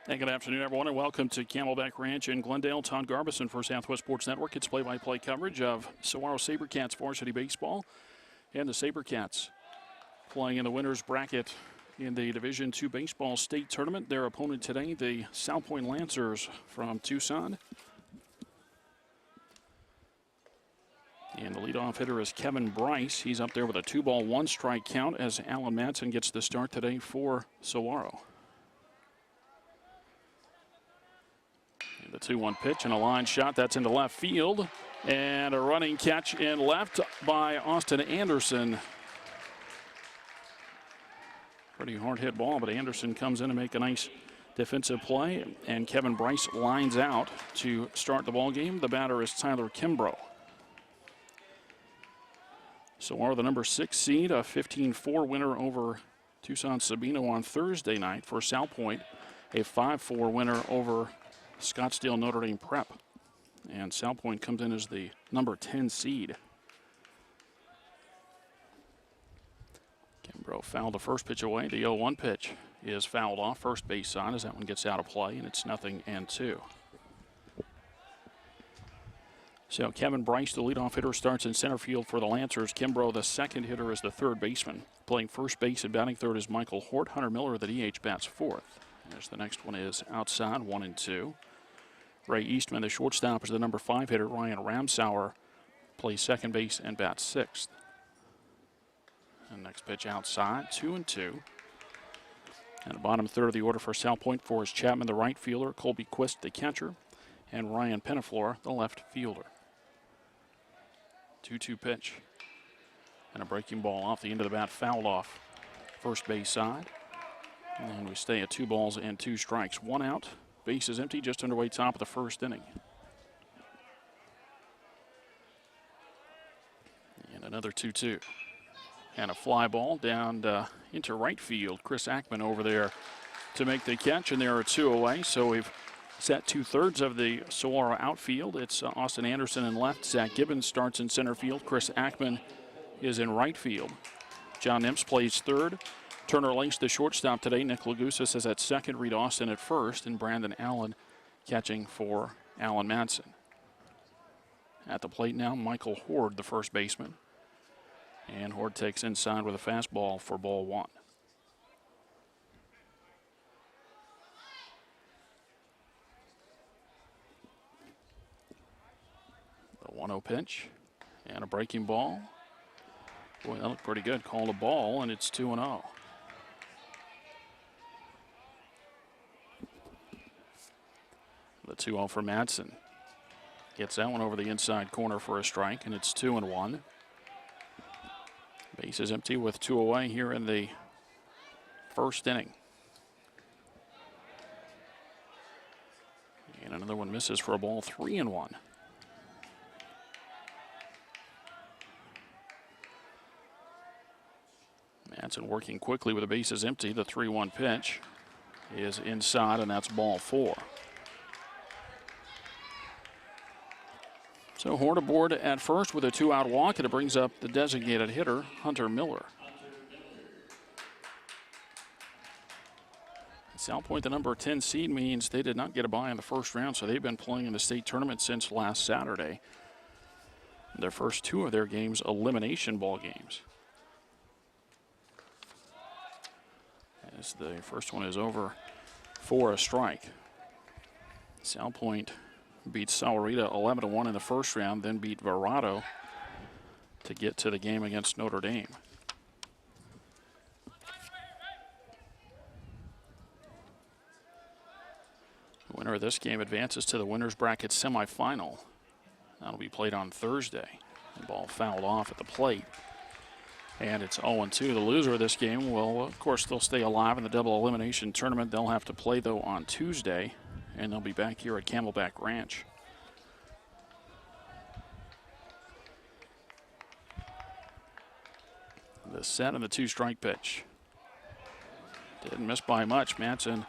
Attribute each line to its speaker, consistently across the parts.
Speaker 1: And good afternoon, everyone, and welcome to Camelback Ranch in Glendale. Todd Garbison for Southwest Sports Network. It's play-by-play coverage of Saguaro SaberCats varsity baseball. And the SaberCats playing in the winner's bracket in the Division II baseball state tournament. Their opponent today, the Salpointe Lancers from Tucson. And the leadoff hitter is Kevin Bryce. He's up there with a 2-ball, 1-strike count as Alan Madsen gets the start today for Saguaro. The 2-1 pitch and a line shot. That's into left field. And a running catch in left by Austin Anderson. Pretty hard hit ball, but Anderson comes in to make a nice defensive play. And Kevin Bryce lines out to start the ball game. The batter is Tyler Kimbrough. Saguaro, the number 6 seed, a 15-4 winner over Tucson Sabino on Thursday night. For Salpointe, a 5-4 winner over Scottsdale Notre Dame Prep. And Salpointe comes in as the number 10 seed. Kimbrough fouled the first pitch away. The 0-1 pitch is fouled off first base side as that one gets out of play, and it's 0-2. So Kevin Bryce, the leadoff hitter, starts in center field for the Lancers. Kimbrough, the second hitter, is the third baseman. Playing first base and batting third is Michael Hort. Hunter Miller, the DH, bats fourth. As the next one is outside, 1-2. Ray Eastman, the shortstop, is the number 5 hitter. Ryan Ramsauer plays second base and bats sixth. And next pitch outside, 2-2. And the bottom third of the order for Salpointe, Forrest Chapman, the right fielder, Colby Quist, the catcher, and Ryan Penaflor, the left fielder. 2-2 pitch. And a breaking ball off the end of the bat, fouled off first base side. And we stay at 2 balls and 2 strikes. 1 out, base is empty, just underway top of the first inning. And another 2-2. And a fly ball down into right field. Chris Ackman over there to make the catch, and there are 2 away. So we've set 2/3 of the Saguaro outfield. It's Austin Anderson in left. Zach Gibbons starts in center field. Chris Ackman is in right field. John Nimps plays third. Turner Lace, the shortstop today. Nick Lagusa is at second. Reed Austin at first. And Brandon Allen catching for Alan Madsen. At the plate now, Michael Horde, the first baseman. And Horde takes inside with a fastball for ball 1. The 1-0 pitch and a breaking ball. Boy, that looked pretty good. Called a ball, and it's 2-0. The 2-0 for Madsen. Gets that one over the inside corner for a strike, and it's 2-1. Base is empty with 2 away here in the first inning. And another one misses for a ball, 3-1. Madsen working quickly with the bases empty. The 3-1 pitch is inside, and that's ball 4. So Horde aboard at first with a 2-out walk, and it brings up the designated hitter, Hunter Miller. Salpointe, the number 10 seed, means they did not get a bye in the first round, so they've been playing in the state tournament since last Saturday. Their first 2 of their games, elimination ball games. As the first one is over for a strike. Salpointe beat Sahuarita 11-1 in the first round, then beat Verado to get to the game against Notre Dame. The winner of this game advances to the winner's bracket semifinal. That'll be played on Thursday. The ball fouled off at the plate. And it's 0-2. The loser of this game will, of course, they'll stay alive in the double elimination tournament. They'll have to play, though, on Tuesday. And they'll be back here at Camelback Ranch. The set and the 2-strike pitch. Didn't miss by much. Madsen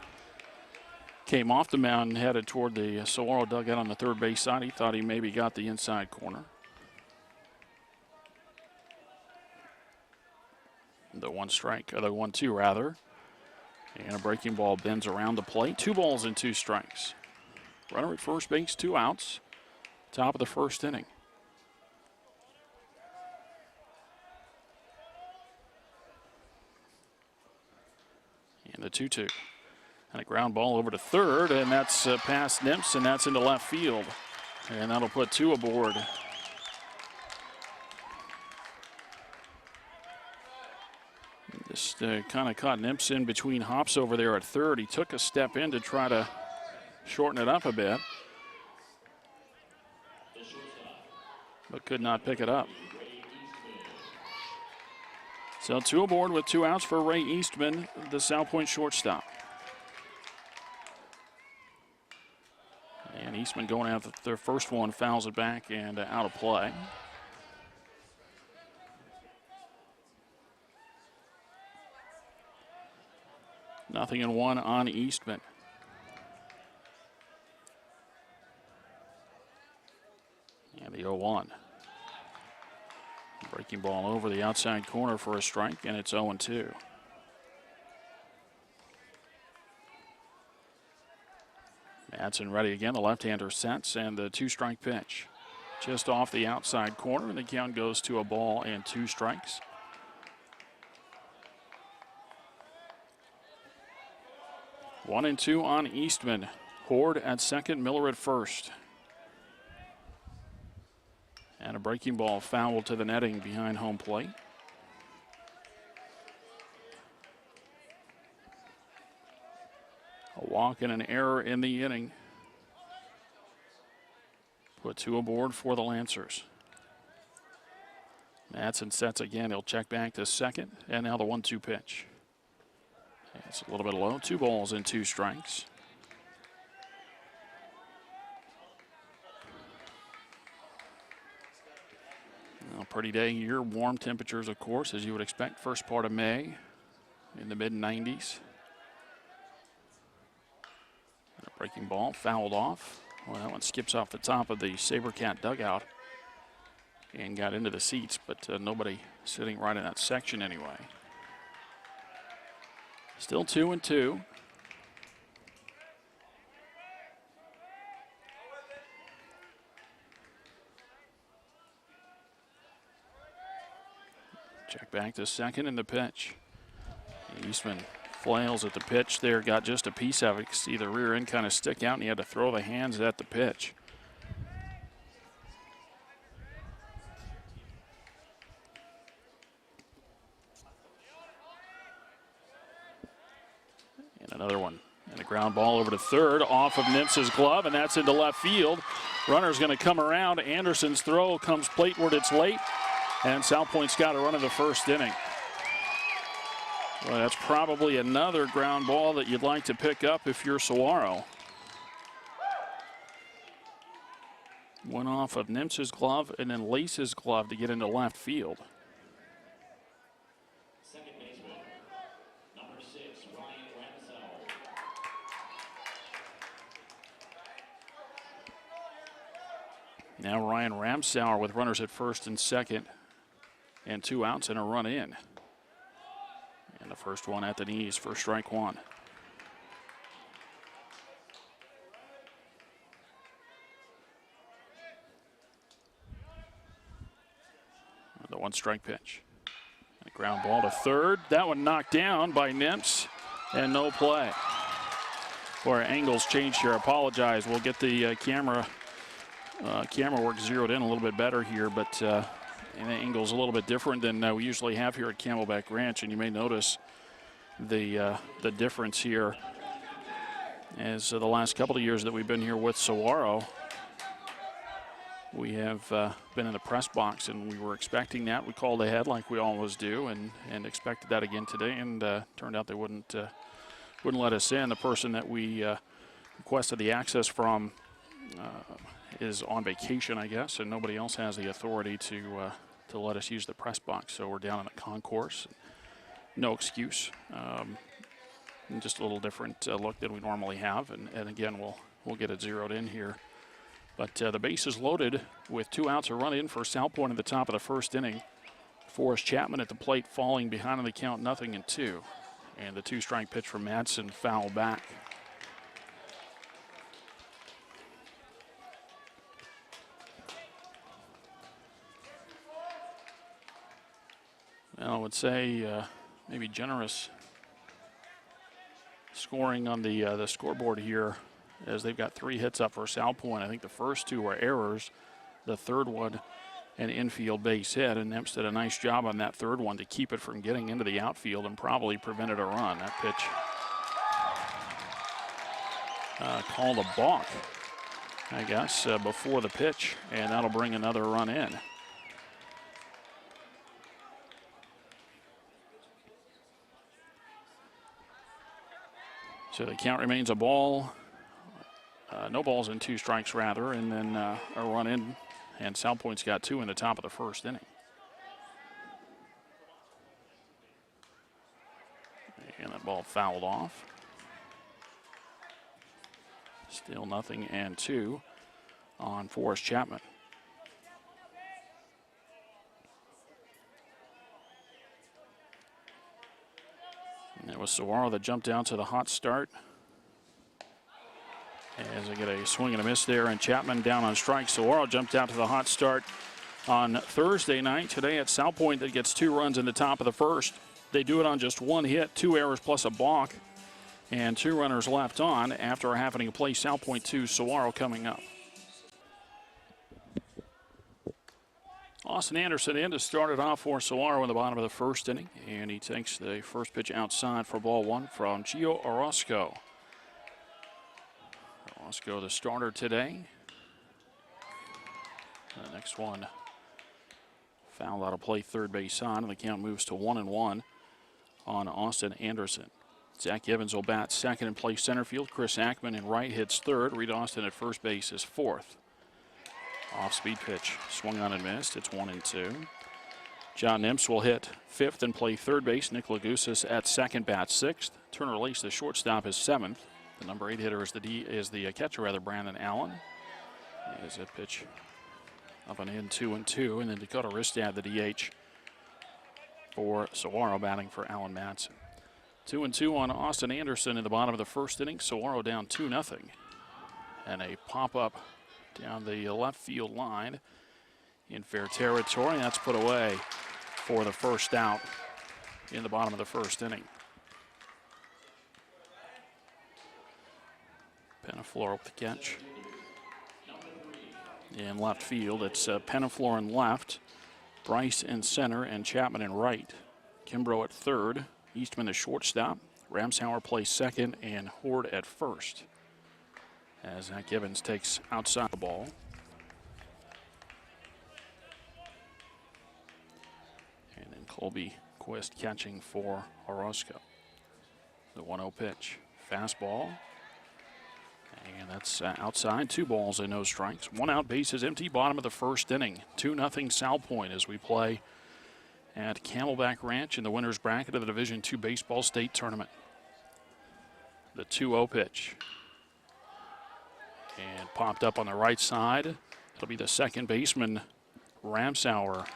Speaker 1: came off the mound and headed toward the Saguaro dugout on the third base side. He thought he maybe got the inside corner. The 1-2 rather. And a breaking ball bends around the plate. 2 balls and 2 strikes. Runner at first base, 2 outs. Top of the first inning. And the 2-2. And a ground ball over to third, and that's past Nimps, and that's into left field. And that'll put 2 aboard. Just kind of caught Nimps in between hops over there at third. He took a step in to try to shorten it up a bit, but could not pick it up. So 2 aboard with 2 outs for Ray Eastman, the Salpointe shortstop. And Eastman going after their first one, fouls it back and out of play. Nothing in 1 on Eastman. And the 0-1. Breaking ball over the outside corner for a strike, and it's 0-2. Madsen ready again. The left-hander sets, and the 2-strike pitch. Just off the outside corner, and the count goes to a ball and 2 strikes. One and 2 on Eastman. Horde at second, Miller at first. And a breaking ball fouled to the netting behind home plate. A walk and an error in the inning. Put 2 aboard for the Lancers. Madsen sets again. He'll check back to second. And now the 1-2 pitch. It's a little bit low. 2 balls and 2 strikes. Well, pretty day here. Warm temperatures, of course, as you would expect. First part of May in the mid-90s. And a breaking ball fouled off. Well, that one skips off the top of the SaberCat dugout and got into the seats, but nobody sitting right in that section anyway. Still 2-2. Check back to second in the pitch. Eastman flails at the pitch there, got just a piece of it. See the rear end kind of stick out, and he had to throw the hands at the pitch. And another one. And a ground ball over to third off of Nimps' glove, and that's into left field. Runner's going to come around. Anderson's throw comes plateward. It's late. And Salpointe's got a run in the first inning. Well, that's probably another ground ball that you'd like to pick up if you're Saguaro. Went off of Nimps' glove and then Lace's glove to get into left field.
Speaker 2: Second baseman, number 6, Ryan Ramsauer.
Speaker 1: Now Ryan Ramsauer with runners at first and second. And 2 outs and a run in. And the first one at the knees for strike 1. The 1-strike pitch. A ground ball to third. That one knocked down by Nimps and no play. Or angles changed here. I apologize. We'll get the camera work zeroed in a little bit better here, but and the angle's a little bit different than we usually have here at Camelback Ranch, and you may notice the difference here as the last couple of years that we've been here with Saguaro. We have been in the press box, and we were expecting that. We called ahead like we always do, and expected that again today, and turned out they wouldn't let us in. The person that we requested the access from is on vacation, I guess, and nobody else has the authority to let us use the press box. So we're down in the concourse. No excuse. Just a little different look than we normally have. And again, we'll get it zeroed in here. But the base is loaded with 2 outs, a run in for Salpointe at the top of the first inning. Forrest Chapman at the plate, falling behind on the count, 0-2. And the 2-strike pitch from Madsen fouled back. Well, I would say maybe generous scoring on the scoreboard here, as they've got 3 hits up for Salpointe. I think the first 2 were errors. The third one, an infield base hit, and Nemps did a nice job on that third one to keep it from getting into the outfield and probably prevented a run. That pitch called a balk, I guess, before the pitch, and that'll bring another run in. So the count remains a ball, no balls and 2 strikes rather, and then a run in, and Salpointe's got 2 in the top of the first inning. And that ball fouled off. Still 0-2 on Forrest Chapman. And it was Saguaro that jumped out to the hot start, as they get a swing and a miss there, and Chapman down on strike. Saguaro jumped out to the hot start on Thursday night. Today at Salpointe, that gets 2 runs in the top of the first. They do it on just 1 hit, 2 errors plus a balk, and 2 runners left on after a half inning of play. Salpointe 2, Saguaro coming up. Austin Anderson in to start it off for Saguaro in the bottom of the first inning, and he takes the first pitch outside for ball 1 from Gio Orozco. Orozco, the starter today. The next one fouled out of play, third base side, and the count moves to 1-1 on Austin Anderson. Zach Evans will bat second and play center field. Chris Ackman in right hits third. Reed Austin at first base is fourth. Off-speed pitch, swung on and missed. It's 1-2. John Nemps will hit fifth and play third base. Nick Lagousas at second, bats sixth. Turner Lace, the shortstop, is seventh. The number 8 hitter is the catcher, Brandon Allen. As a pitch up and in, 2-2, and then Dakota Ristad, the DH for Saguaro, batting for Alan Madsen. 2-2 on Austin Anderson in the bottom of the first inning. Saguaro down 2-0, and a pop-up down the left field line in fair territory. That's put away for the first out in the bottom of the first inning. Penaflor with the catch. In left field, it's Penaflor in left, Bryce in center, and Chapman in right. Kimbrough at third, Eastman the shortstop, Ramsauer plays second, and Horde at first, as Zach Evans takes outside the ball. And then Colby Quist catching for Orozco. The 1-0 pitch, fastball. And that's outside, 2 balls and no strikes. 1 out, bases empty, bottom of the first inning. 2-0 Salpointe as we play at Camelback Ranch in the winner's bracket of the Division II Baseball State Tournament. The 2-0 pitch. And popped up on the right side. It'll be the second baseman, Ramsauer.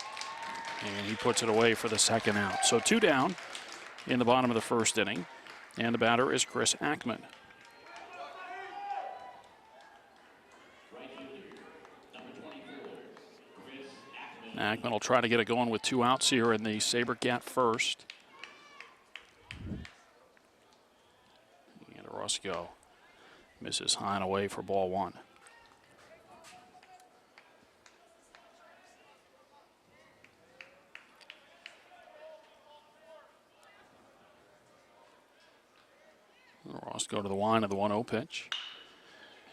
Speaker 1: And he puts it away for the second out. So 2 down in the bottom of the first inning. And the batter is Chris Ackman. Ackman will try to get it going with 2 outs here in the Sabercat first. And Orozco misses high and away for ball 1. Orozco to the line of the 1-0 pitch.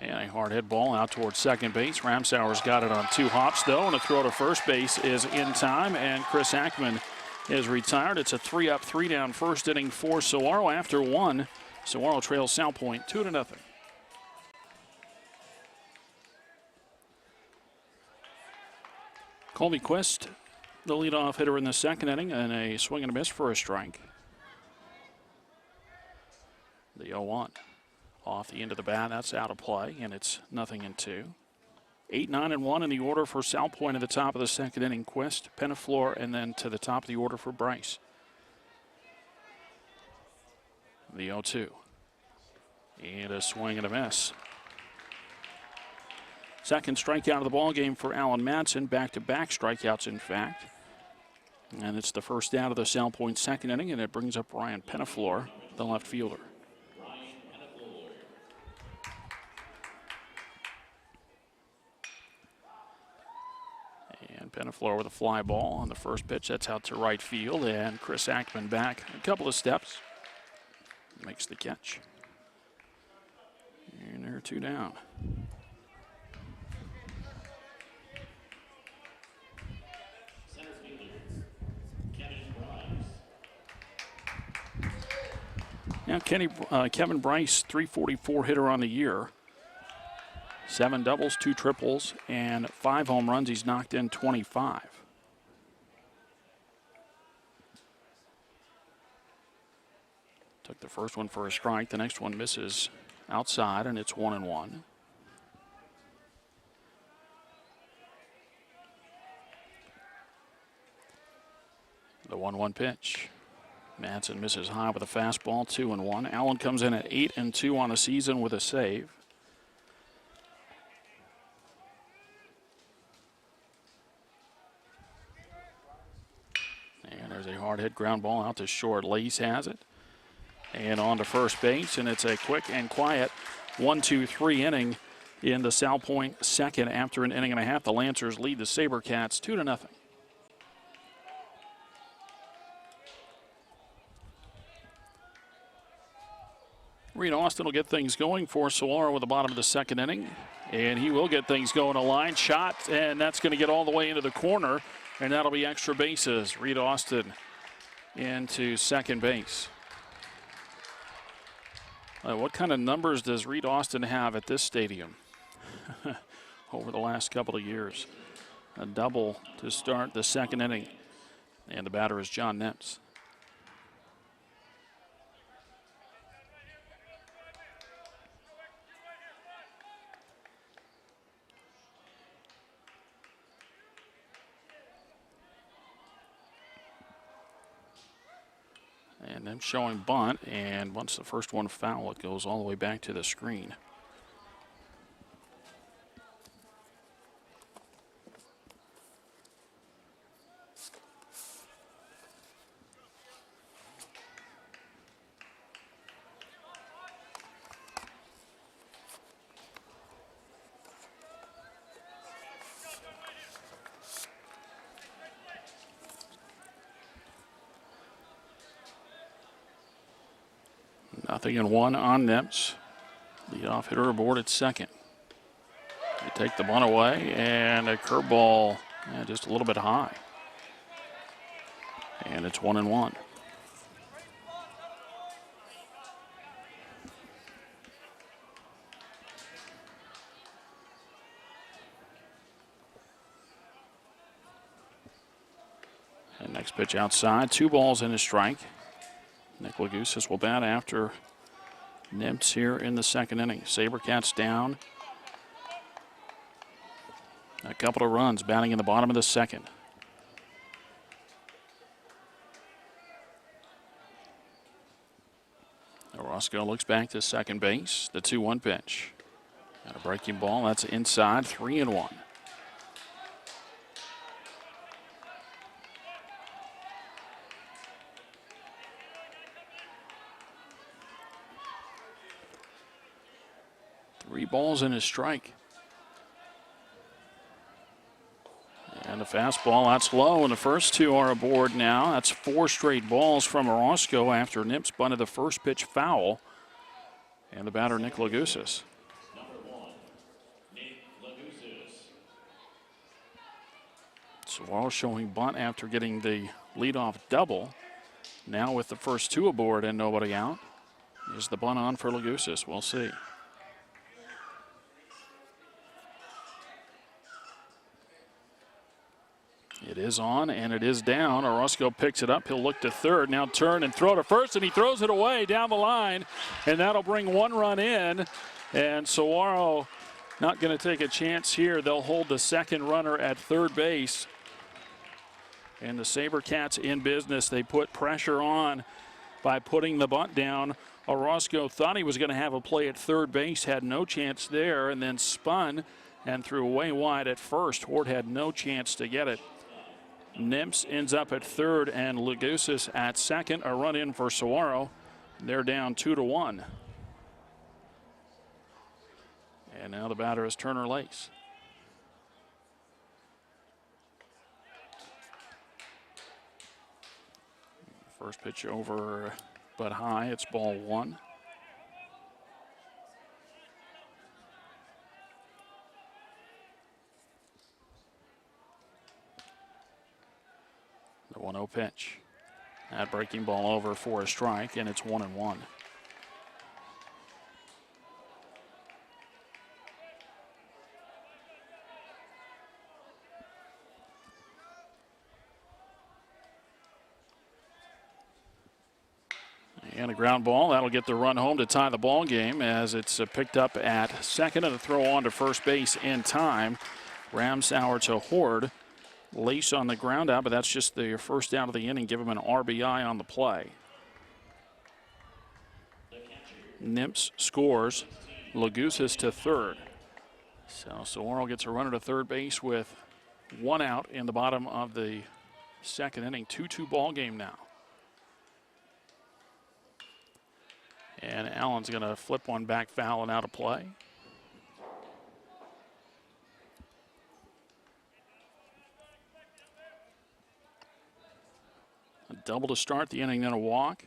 Speaker 1: And a hard hit ball out towards second base. Ramsauer's got it on 2 hops, though, and a throw to first base is in time, and Chris Ackman is retired. It's a 3-up, 3-down first inning for Saguaro. After 1, Saguaro trails Salpointe 2-0. Colby Quist, the leadoff hitter in the second inning, and a swing and a miss for a strike. The 0-1. Off the end of the bat, that's out of play, and it's 0-2. 8, 9, and 1 in the order for Salpointe at the top of the second inning. Quist, Penaflor, and then to the top of the order for Bryce. The 0-2. And a swing and a miss. Second strikeout of the ball game for Alan Madsen. Back-to-back strikeouts, in fact. And it's the first out of the Salpointe second inning, and it brings up Ryan Penaflor, the left fielder. And Penaflor with a fly ball on the first pitch. That's out to right field, and Chris Ackman back a couple of steps. Makes the catch. And there are 2 down. Now Kevin Bryce, 344 hitter on the year. 7 doubles, 2 triples, and 5 home runs. He's knocked in 25. Took the first one for a strike. The next one misses outside, and it's 1-1. The 1-1 pitch. Madsen misses high with a fastball, 2-1. Allen comes in at 8-2 on the season with a save. And there's a hard hit ground ball out to short. Lace has it. And on to first base, and it's a quick and quiet 1-2-3 inning in the Salpointe second. After an inning and a half, the Lancers lead the SaberCats 2-0. Reed Austin will get things going for Saguaro with the bottom of the second inning. And he will get things going. A line shot, and that's going to get all the way into the corner. And that'll be extra bases. Reed Austin into second base. What kind of numbers does Reed Austin have at this stadium over the last couple of years? A double to start the second inning. And the batter is John Nips. And them showing bunt, and once the first one foul, it goes all the way back to the screen. Nothing and 1 on Nips. Leadoff hitter aboard at second. They take the bunt away, and a curveball just a little bit high. And it's 1-1. And next pitch outside, 2 balls and a strike. Nick Lagoussis will bat after Nips here in the second inning. SaberCats down a couple of runs, batting in the bottom of the second. Orozco looks back to second base. The 2-1 pitch. And a breaking ball. That's inside, 3-1. Three balls and a strike. And the fastball, that's low, and the first 2 are aboard now. That's 4 straight balls from Orozco after Nips bunted the first pitch foul. And the batter, Nick Lagoussis. Saguaro showing bunt after getting the leadoff double. Now with the first 2 aboard and nobody out, is the bunt on for Lagoussis? We'll see. It is on, and it is down. Orozco picks it up. He'll look to third. Now turn and throw to first, and he throws it away down the line. And that'll bring 1 run in. And Saguaro not going to take a chance here. They'll hold the second runner at third base. And the SaberCats in business. They put pressure on by putting the bunt down. Orozco thought he was going to have a play at third base, had no chance there, and then spun and threw way wide at first. Hort had no chance to get it. Nimps ends up at third and Lugusis at second. A run in for Saguaro. They're down 2-1. And now the batter is Turner Lace. First pitch over but high. It's ball one. The 1-0 pitch. That breaking ball over for a strike, and it's 1-1. And a ground ball. That'll get the run home to tie the ball game as it's picked up at second, and a throw on to first base in time. Ramsauer to Horde. Lace on the ground out, but that's just the first out of the inning. Give him an RBI on the play. Nimps scores. Lugusis to third. So Saguaro gets a runner to third base with one out in the bottom of the second inning. 2-2 ball game now. And Allen's going to flip one back foul and out of play. A double to start the inning, then a walk.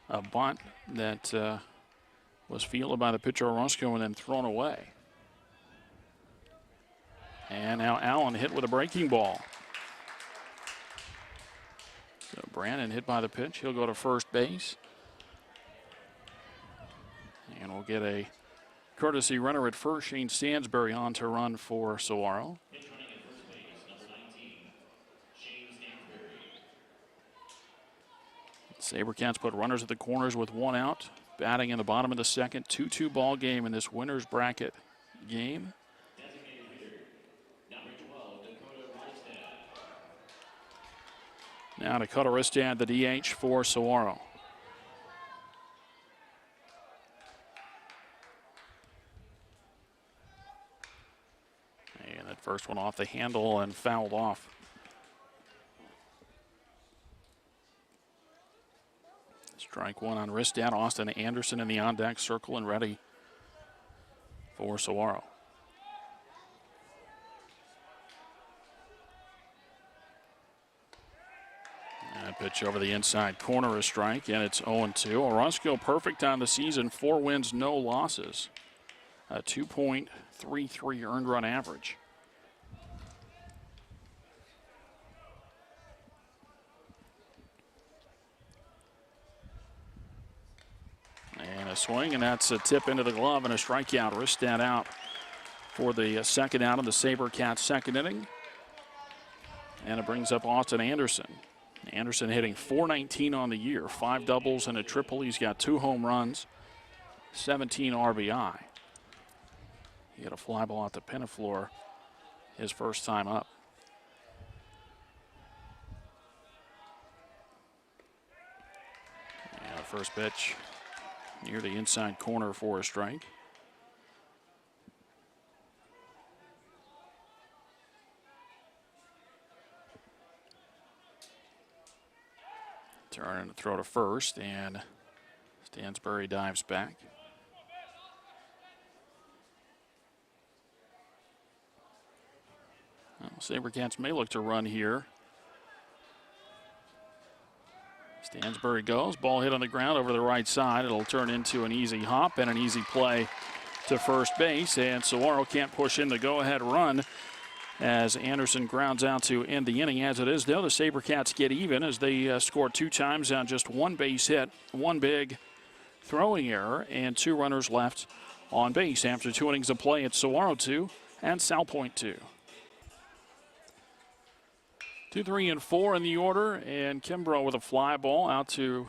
Speaker 1: A bunt that was fielded by the pitcher Orozco and then thrown away. And now Allen hit with a breaking ball. So Brandon hit by the pitch. He'll go to first base. And we'll get a courtesy runner at first. Shane Stansbury on to run for Saguaro. SaberCats put runners at the corners with one out. Batting in the bottom of the second. 2-2 ball game in this winner's bracket game. Now Dakota Ristad, the DH for Saguaro. And that first one off the handle and fouled off. Strike one on Ristad. Austin Anderson in the on-deck circle and ready for Saguaro. And pitch over the inside corner, a strike, and it's 0-2. Orozco perfect on the season. 4 wins, no losses. A 2.33 earned run average. And a swing, and that's a tip into the glove and a strikeout. Ristad out for the second out of the SaberCats second inning. And it brings up Austin Anderson. Anderson hitting .419 on the year, 5 doubles and a triple. He's got 2 home runs, 17 RBI. He had a fly ball at the Pinaflor his first time up. And the first pitch near the inside corner for a strike. Turn and throw to first, and Stansbury dives back. Well, SaberCats may look to run here. Stansbury goes, ball hit on the ground over the right side. It'll turn into an easy hop and an easy play to first base, and Saguaro can't push in the go-ahead run as Anderson grounds out to end the inning. As it is, though, the SaberCats get even as they score 2 times on just 1 base hit, 1 big throwing error, and 2 runners left on base after 2 innings of play. It's Saguaro 2 and Salpointe 2. 2, 3, and 4 in the order, and Kimbrough with a fly ball out to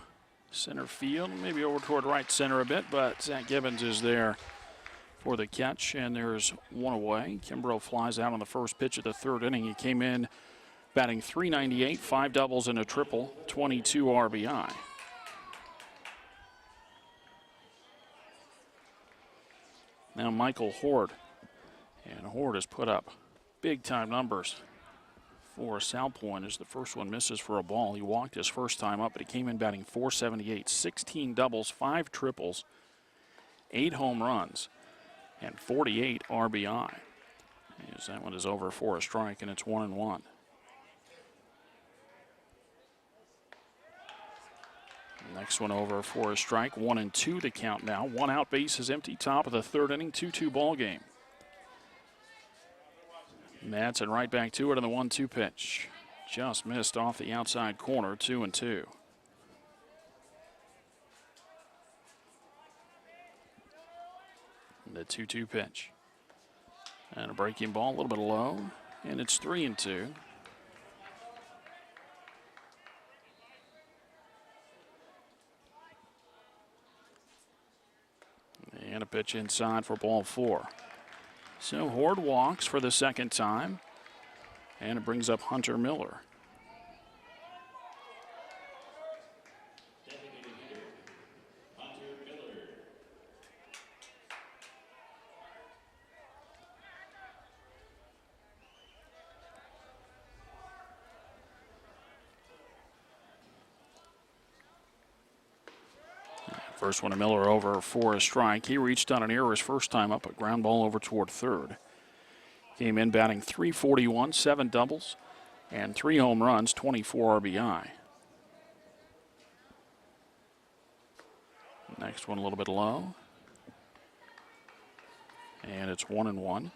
Speaker 1: center field, maybe over toward right center a bit, but Zach Gibbons is there for the catch, and there's one away. Kimbrough flies out on the first pitch of the third inning. He came in batting .398, 5 doubles and a triple, 22 RBI. Now Michael Horde. And Horde has put up big-time numbers for Salpointe as the first one misses for a ball. He walked his first time up, but he came in batting .478, 16 doubles, 5 triples, 8 home runs, and 48 RBI. As that one is over for a strike, and it's 1-1. Next one over for a strike, 1-2 to count now. 1 out, base is empty, top of the third inning, 2-2 ball game. Madsen right back to it on the 1-2 pitch. Just missed off the outside corner, 2-2. The 2-2 pitch. And a breaking ball, a little bit low, and it's 3-2. And a pitch inside for ball 4. So Horde walks for the second time, and it brings up Hunter Miller. First one to Miller over for a strike. He reached on an error his first time up, a ground ball over toward third. Came in batting .341, 7 doubles, and 3 home runs, 24 RBI. Next one a little bit low. And it's 1-1.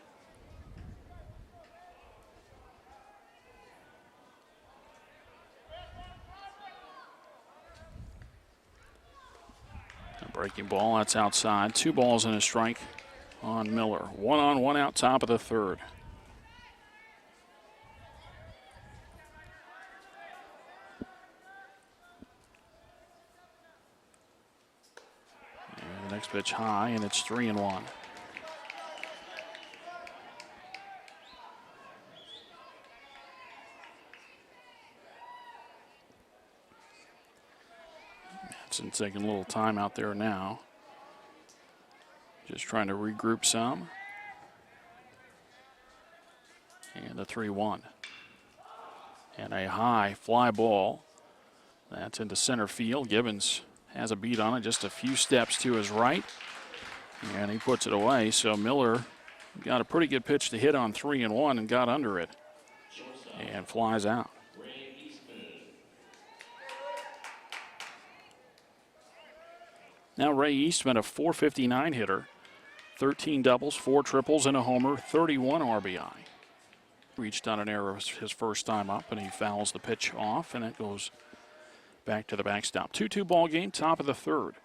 Speaker 1: Breaking ball, that's outside. 2 balls and a strike on Miller. 1 on, 1 out, top of the third. And the next pitch high, and it's 3-1. Madsen taking a little time out there now. Just trying to regroup some. And the 3-1. And a high fly ball. That's into center field. Gibbons has a beat on it, just a few steps to his right. And he puts it away. So Miller got a pretty good pitch to hit on 3-1 and got under it. And flies out. Now Ray Eastman, a .459 hitter, 13 doubles, 4 triples, and a homer, 31 RBI. Reached on an error his first time up, and he fouls the pitch off, and it goes back to the backstop. 2-2 ball game, top of the third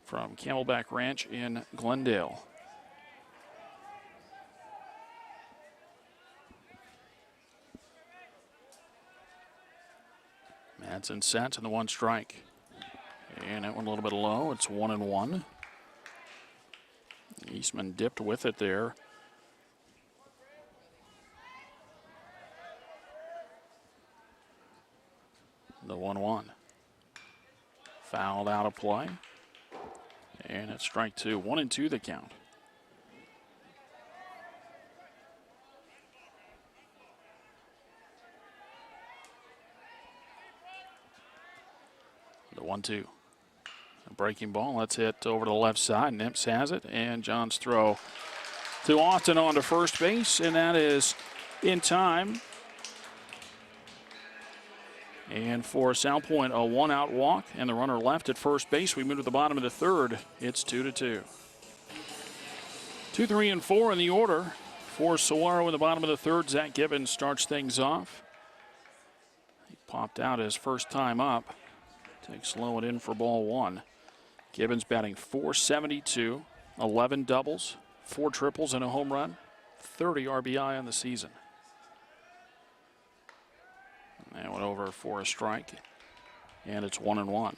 Speaker 1: from Camelback Ranch in Glendale. Madsen sets and the 1 strike. And that one a little bit low. It's 1-1. Eastman dipped with it there. The 1-1. Fouled out of play. And it's strike 2. 1-2 the count. The 1-2. A breaking ball. Let's hit over to the left side. Nips has it. And John's throw to Austin on to first base. And that is in time. And for Salpointe, a 1-out walk and the runner left at first base. We move to the bottom of the third. It's 2-2. 2, 3, and 4 in the order for Saguaro in the bottom of the third. Zach Gibbons starts things off. He popped out his first time up. Takes low and in for ball 1. Gibbons batting .472, 11 doubles, 4 triples, and a home run, 30 RBI on the season. And that went over for a strike, and it's 1-1.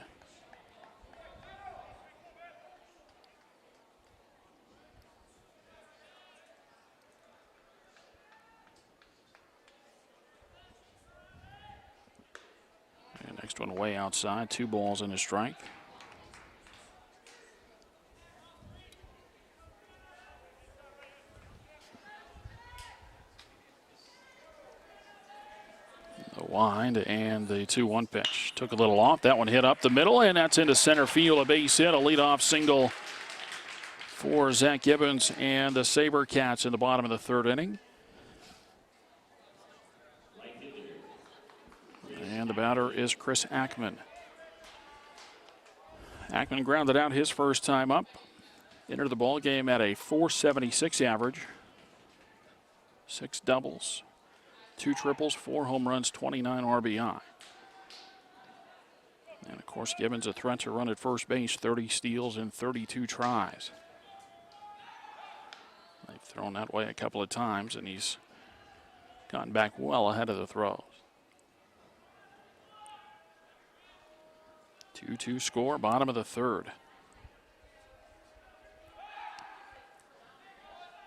Speaker 1: Next one way outside, 2 balls and a strike. The wind and the 2-1 pitch. Took a little off. That one hit up the middle, and that's into center field. A base hit, a leadoff single for Zach Gibbons and the SaberCats in the bottom of the 3rd inning. And the batter is Chris Ackman. Ackman grounded out his first time up. Entered the ball game at a .476 average. 6 doubles, 2 triples, 4 home runs, 29 RBI. And of course, Gibbons a threat to run at first base, 30 steals in 32 tries. They've thrown that way a couple of times, and he's gotten back well ahead of the throws. 2-2 score, bottom of the 3rd.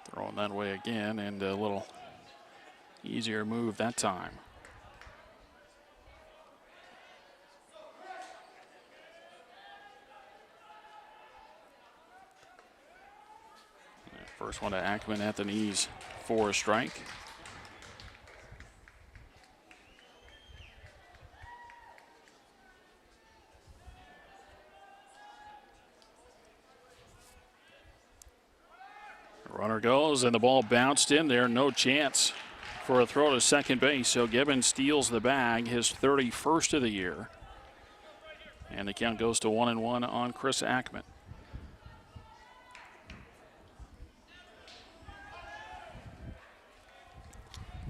Speaker 1: Throwing that way again, and a little easier move that time. First one to Ackman at the knees for a strike. Runner goes, and the ball bounced in there. No chance for a throw to second base. So Gibbons steals the bag, his 31st of the year. And the count goes to 1-1 on Chris Ackman.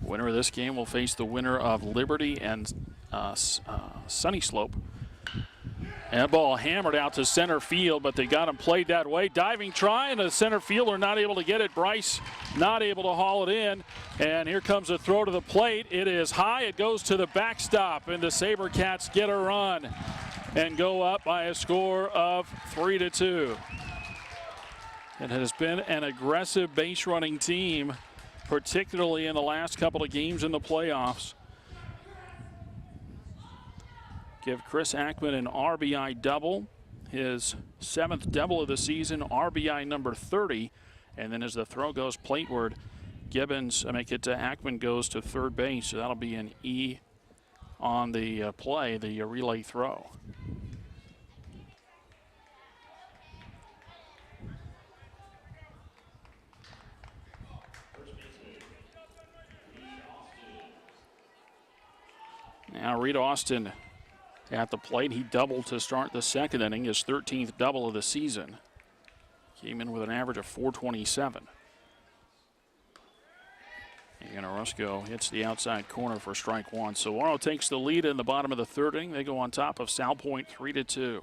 Speaker 1: Winner of this game will face the winner of Liberty and Sunny Slope. And ball hammered out to center field, but they got him played that way. Diving try, and the center fielder not able to get it. Bryce not able to haul it in. And here comes a throw to the plate. It is high. It goes to the backstop, and the SaberCats get a run and go up by a score of 3-2. It has been an aggressive base running team, particularly in the last couple of games in the playoffs. Give Chris Ackman an RBI double, his 7th double of the season, RBI number 30. And then as the throw goes plateward, Gibbons, make it to Ackman, goes to third base. So that'll be an E on the play, the relay throw. Now Reed Austin at the plate. He doubled to start the 2nd inning, his 13th double of the season. Came in with an average of .427. And Orozco hits the outside corner for strike 1. Saguaro takes the lead in the bottom of the 3rd inning. They go on top of Salpointe 3-2.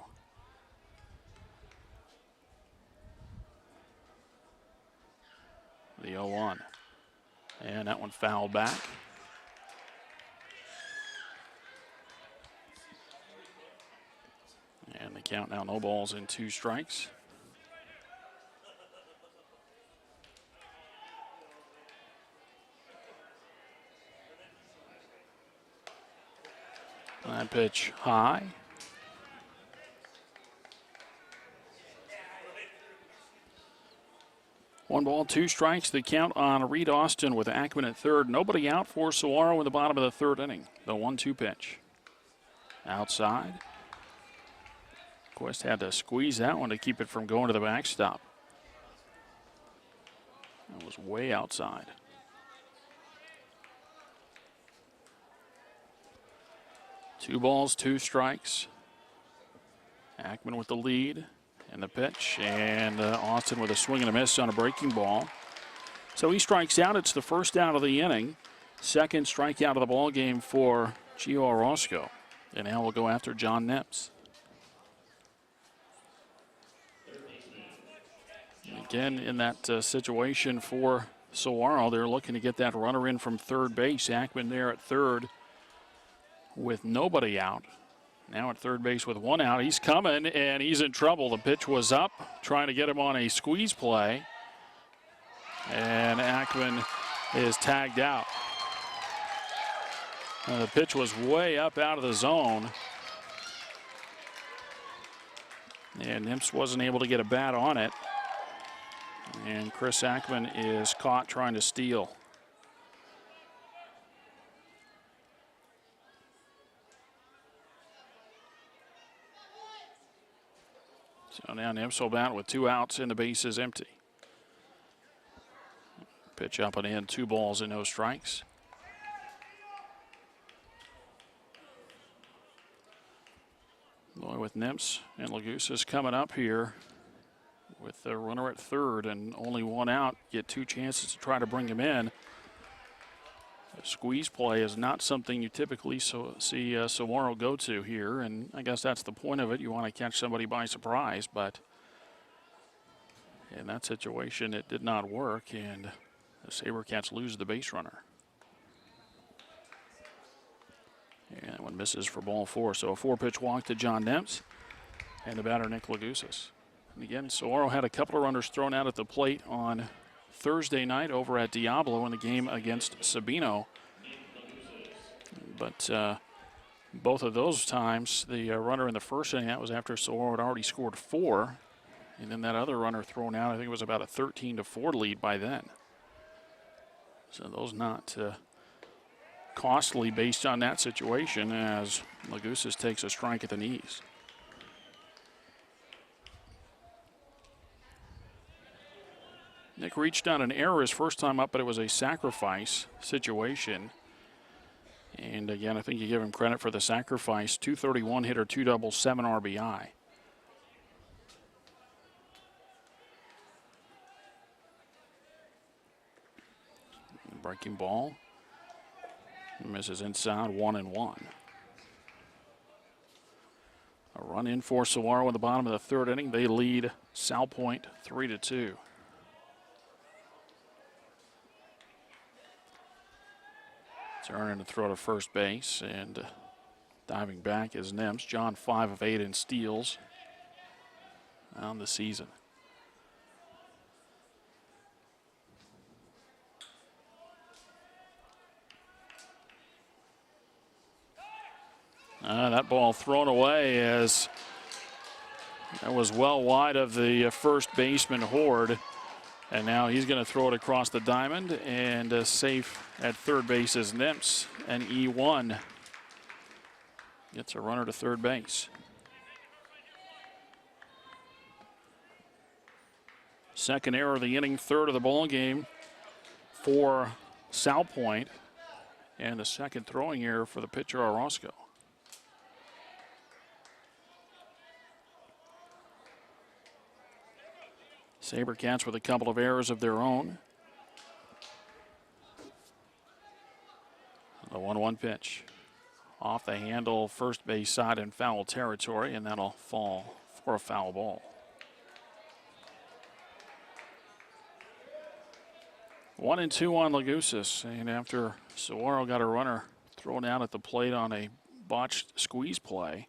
Speaker 1: The 0-1. And that one fouled back. And the count now, no balls and 2 strikes. That pitch high. One ball, 2 strikes. The count on Reed Austin with Ackman at third. Nobody out for Saguaro in the bottom of the 3rd inning. The 1-2 pitch. Outside. Quest had to squeeze that one to keep it from going to the backstop. That was way outside. Two balls, 2 strikes. Ackman with the lead and the pitch, and Austin with a swing and a miss on a breaking ball. So he strikes out. It's the first out of the inning. 2nd strikeout of the ball game for Gio Orozco. And now we'll go after John Nips. Again, in that situation for Saguaro, they're looking to get that runner in from third base. Ackman there at third with nobody out. Now at third base with 1 out. He's coming, and he's in trouble. The pitch was up, trying to get him on a squeeze play. And Ackman is tagged out. The pitch was way up out of the zone. And Nimps wasn't able to get a bat on it. And Chris Ackman is caught trying to steal. So now Nimps will bat with 2 outs and the base is empty. Pitch up and in, 2 balls and no strikes. Boy, with Nimps and Lagousas coming up here with the runner at third and only 1 out, get 2 chances to try to bring him in. A squeeze play is not something you typically see Saguaro go to here, and I guess that's the point of it. You want to catch somebody by surprise, but in that situation it did not work, and the SaberCats lose the base runner. And that one misses for ball 4. So a 4-pitch walk to John Nimps and the batter Nick Lagousas. And again, Saguaro had a couple of runners thrown out at the plate on Thursday night over at Diablo in the game against Sabino. But both of those times, the runner in the first inning, that was after Saguaro had already scored 4. And then that other runner thrown out, I think it was about a 13-4 lead by then. So those not costly based on that situation, as Lagousas takes a strike at the knees. Nick reached on an error his first time up, but it was a sacrifice situation. And again, I think you give him credit for the sacrifice. 231 hitter, 2 doubles, 7 RBI. Breaking ball. Misses inside, 1-1. A run in for Saguaro in the bottom of the 3rd inning. They lead Salpointe 3-2. Turning to throw to first base, and diving back is Nimps. John 5 of 8 in steals on the season. That ball thrown away as that was well wide of the first baseman Horde. And now he's going to throw it across the diamond, and safe at third base is Nimps. And E1 gets a runner to third base. Second error of the inning, 3rd of the ball game for Salpointe, and the second throwing error for the pitcher Orozco. SaberCats with a couple of errors of their own. The 1-1 pitch. Off the handle, first base side in foul territory, and that'll fall for a foul ball. 1-2 on Lagousas, and after Saguaro got a runner thrown out at the plate on a botched squeeze play,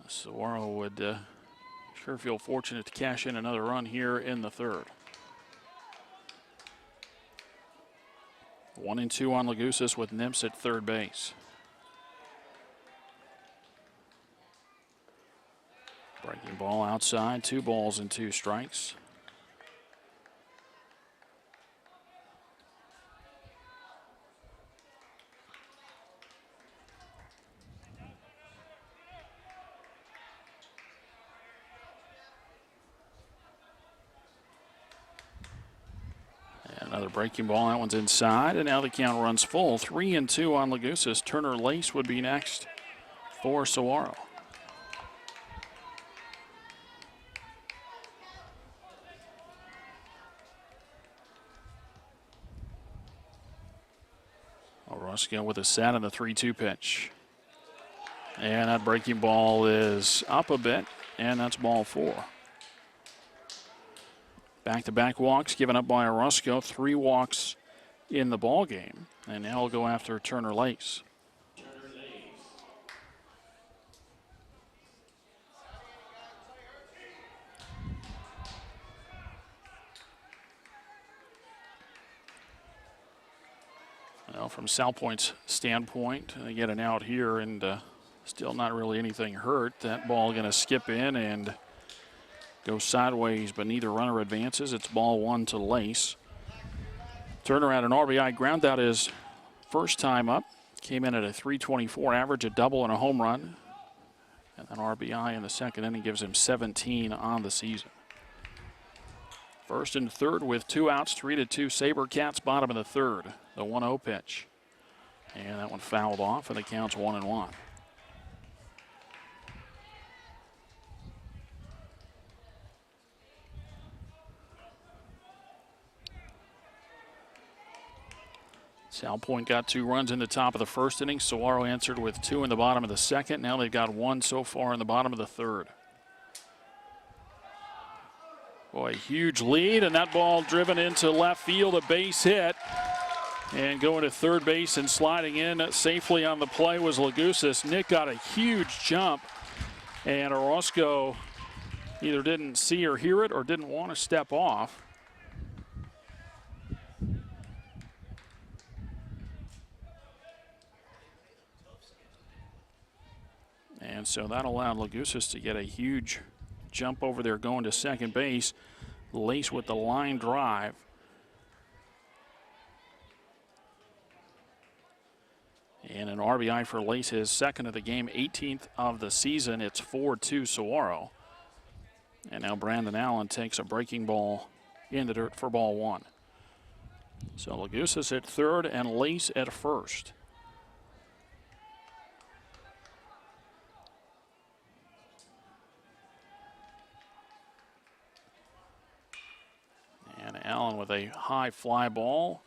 Speaker 1: Saguaro would sure feel fortunate to cash in another run here in the 3rd. 1-2 on Lagousas with Nimps at third base. Breaking ball outside, 2 balls and 2 strikes. Another breaking ball, that one's inside, and now the count runs full. 3-2 on Lagousas. Turner Lace would be next for Saguaro. Orozco with a set on the 3-2 pitch. And that breaking ball is up a bit, and that's ball 4. Back-to-back walks given up by Orozco. 3 walks in the ball game, and now we'll go after Turner Lace. Well, from Salpointe's standpoint, they get an out here, and Still not really anything hurt. That ball going to skip in and go sideways, but neither runner advances. It's ball one to Lace. Turnaround, an RBI ground out his first time up. Came in at a .324 average, a double and a home run. And an RBI in the second inning gives him 17 on the season. First and third with 2 outs, 3-2 SaberCats, bottom of the third. The 1-0 pitch. And that one fouled off, and the count's 1-1. Salpointe got 2 runs in the top of the first inning. Saguaro answered with 2 in the bottom of the second. Now they've got 1 so far in the bottom of the third. Boy, huge lead, and that ball driven into left field, a base hit. And going to third base and sliding in safely on the play was Lagusis. Nick got a huge jump, and Orozco either didn't see or hear it or didn't want to step off. And so that allowed Lagusis to get a huge jump over there going to second base. Lace with the line drive. And an RBI for Lace, his second of the game, 18th of the season. It's 4-2 Saguaro. And now Brandon Allen takes a breaking ball in the dirt for ball one. So Lagusis at third and Lace at first. And Allen with a high fly ball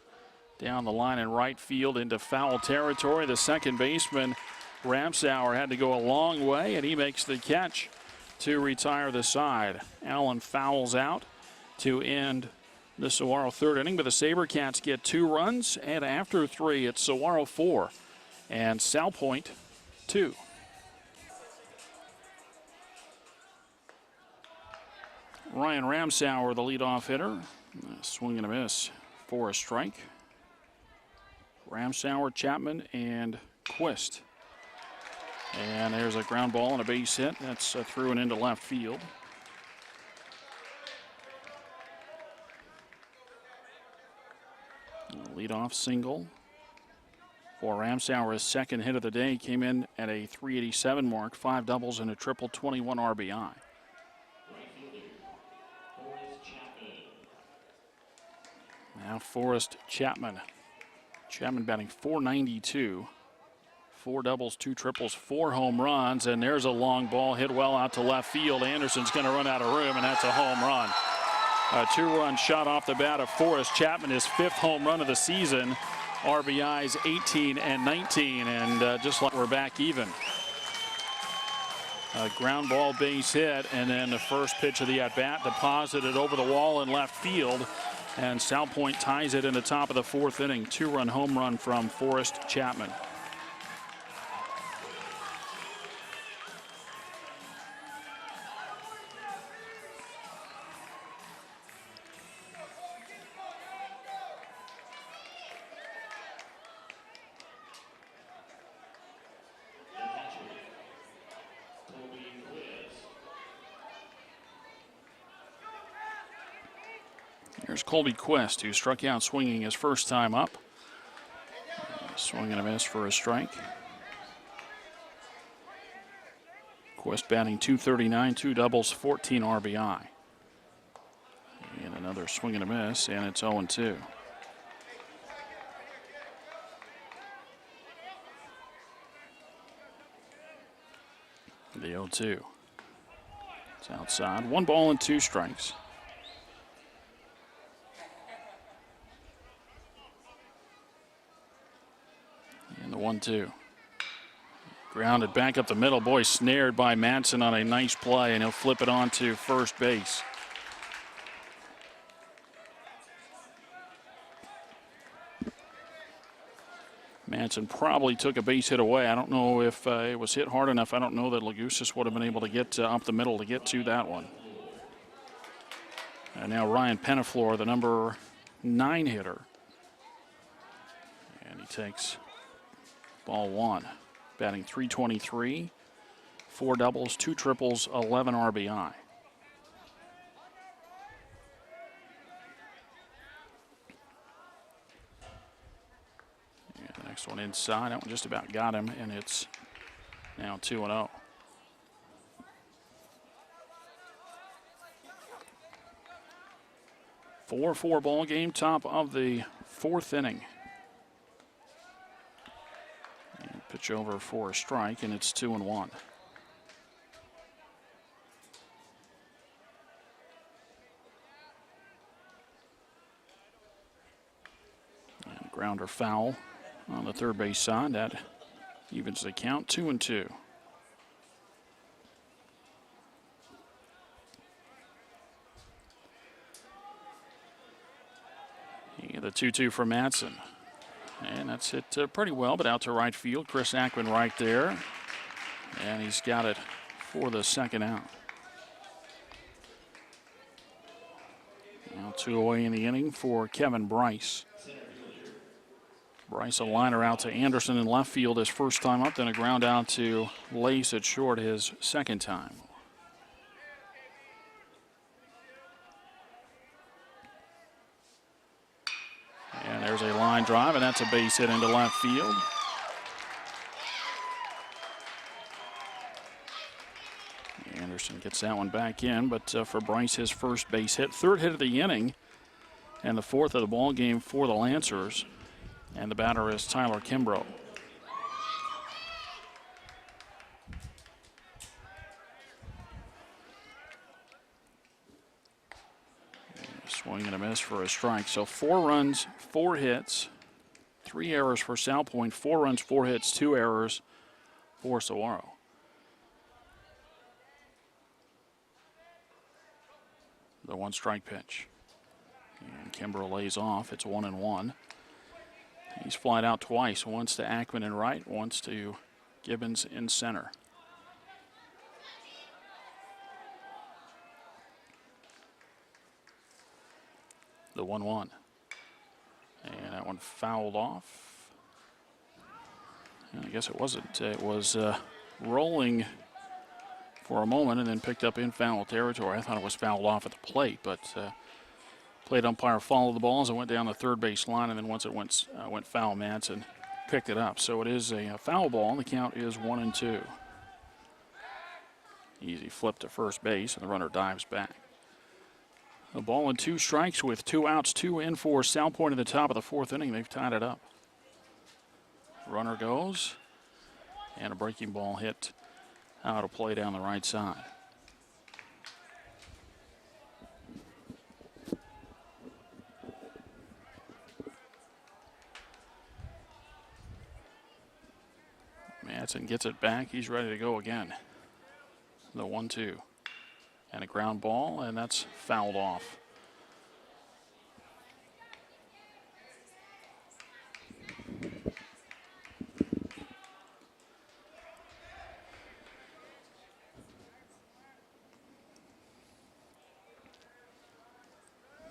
Speaker 1: down the line in right field into foul territory. The second baseman, Ramsauer, had to go a long way, and he makes the catch to retire the side. Allen fouls out to end the Saguaro third inning, but the SaberCats get 2 runs, and after 3, it's Saguaro 4 and Salpointe 2. Ryan Ramsauer, the leadoff hitter. Swing and a miss for a strike. Ramsauer, Chapman, and Quist. And there's a ground ball and a base hit. That's through and into left field. Leadoff single for Ramsauer. His second hit of the day came in at a .387 mark, 5 doubles and a triple, 21 RBI. Now Forrest Chapman. Chapman batting .492. 4 doubles, 2 triples, 4 home runs, and there's a long ball hit well out to left field. Anderson's going to run out of room, and that's a home run. A 2-run shot off the bat of Forrest Chapman, his 5th home run of the season. RBIs 18 and 19, and just like we're back even. A ground ball base hit, and then the first pitch of the at-bat deposited over the wall in left field. And Salpointe ties it in the top of the 4th inning. 2-run home run from Forrest Chapman. Here's Colby Quist, who struck out swinging his first time up. Swing and a miss for a strike. Quist batting .239, 2 doubles, 14 RBI. And another swing and a miss, and it's 0-2. The 0-2. It's outside. 1 ball and 2 strikes. And the 1-2. Grounded back up the middle. Boy, snared by Madsen on a nice play, and he'll flip it on to first base. Madsen probably took a base hit away. I don't know if it was hit hard enough. I don't know that Lagusis would have been able to get up the middle to get to that one. And now Ryan Penaflor, the number 9 hitter. And he takes ball 1. batting .323, 4 doubles, 2 triples, 11 RBI. And the next one inside, that one just about got him, and it's now 2-0. Four ball game, top of the 4th inning. And pitch over for a strike, and it's 2-1. And grounder foul on the third base side. That evens the count, 2-2. The 2-2 for Madsen. And that's hit pretty well, but out to right field. Chris Ackman right there. And he's got it for the second out. Now 2 away in the inning for Kevin Bryce. Bryce a liner out to Anderson in left field his first time up, then a ground out to Lace at short his second time. And there's a line drive, and that's a base hit into left field. Anderson gets that one back in, but for Bryce, his first base hit. Third hit of the inning, and the 4th of the ball game for the Lancers. And the batter is Tyler Kimbrough. Swing and a miss for a strike. So 4 runs, 4 hits, 3 errors for Salpointe, 4 runs, 4 hits, 2 errors for Saguaro. The 1-strike pitch. And Kimbrough lays off. It's 1-1. He's flied out twice, once to Ackman in right, once to Gibbons in center. The 1-1. And that one fouled off. And I guess it wasn't. It was rolling for a moment and then picked up in foul territory. I thought it was fouled off at the plate, but plate umpire followed the ball as it went down the third base line, and then once it went foul, Madsen picked it up. So it is a foul ball, and the count is 1-2. Easy flip to first base, and the runner dives back. A ball and 2 strikes with 2 outs, 2 in for Salpointe at the top of the 4th inning. They've tied it up. Runner goes, and a breaking ball hit out of play down the right side. Madsen gets it back. He's ready to go again. The 1-2. And a ground ball, and that's fouled off.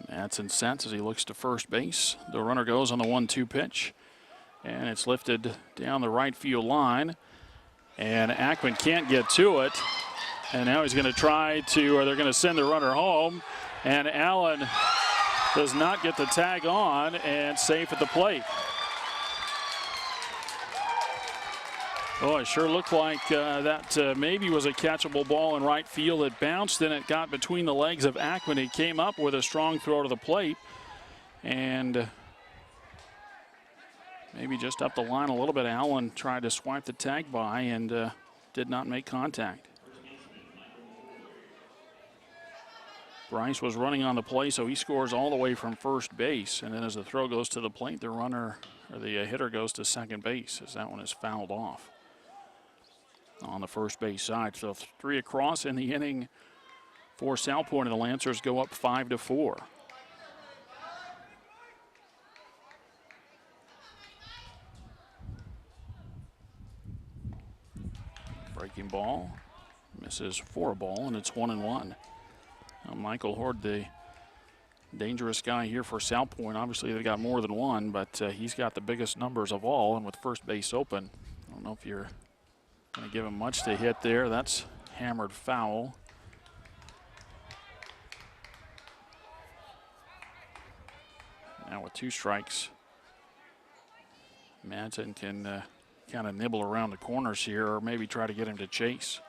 Speaker 1: Madsen sets as he looks to first base. The runner goes on the 1-2 pitch, and it's lifted down the right field line, and Ackman can't get to it. And now he's going to try to, or they're going to send the runner home. And Allen does not get the tag on and safe at the plate. Oh, it sure looked like that maybe was a catchable ball in right field. It bounced and it got between the legs of Ackman. He came up with a strong throw to the plate. And maybe just up the line a little bit. Allen tried to swipe the tag by and did not make contact. Bryce was running on the play, so he scores all the way from first base. And then as the throw goes to the plate, the runner, or the hitter, goes to second base as that one is fouled off on the first base side. So 3 across in the inning for Salpointe, and the Lancers go up 5-4. Breaking ball misses for a ball, and it's 1-1. Michael Horde, the dangerous guy here for Salpointe. Obviously, they got more than one, but he's got the biggest numbers of all, and with first base open, I don't know if you're Going to give him much to hit there. That's hammered foul. Now with 2 strikes, Madsen can kind of nibble around the corners here, or maybe try to get him to chase.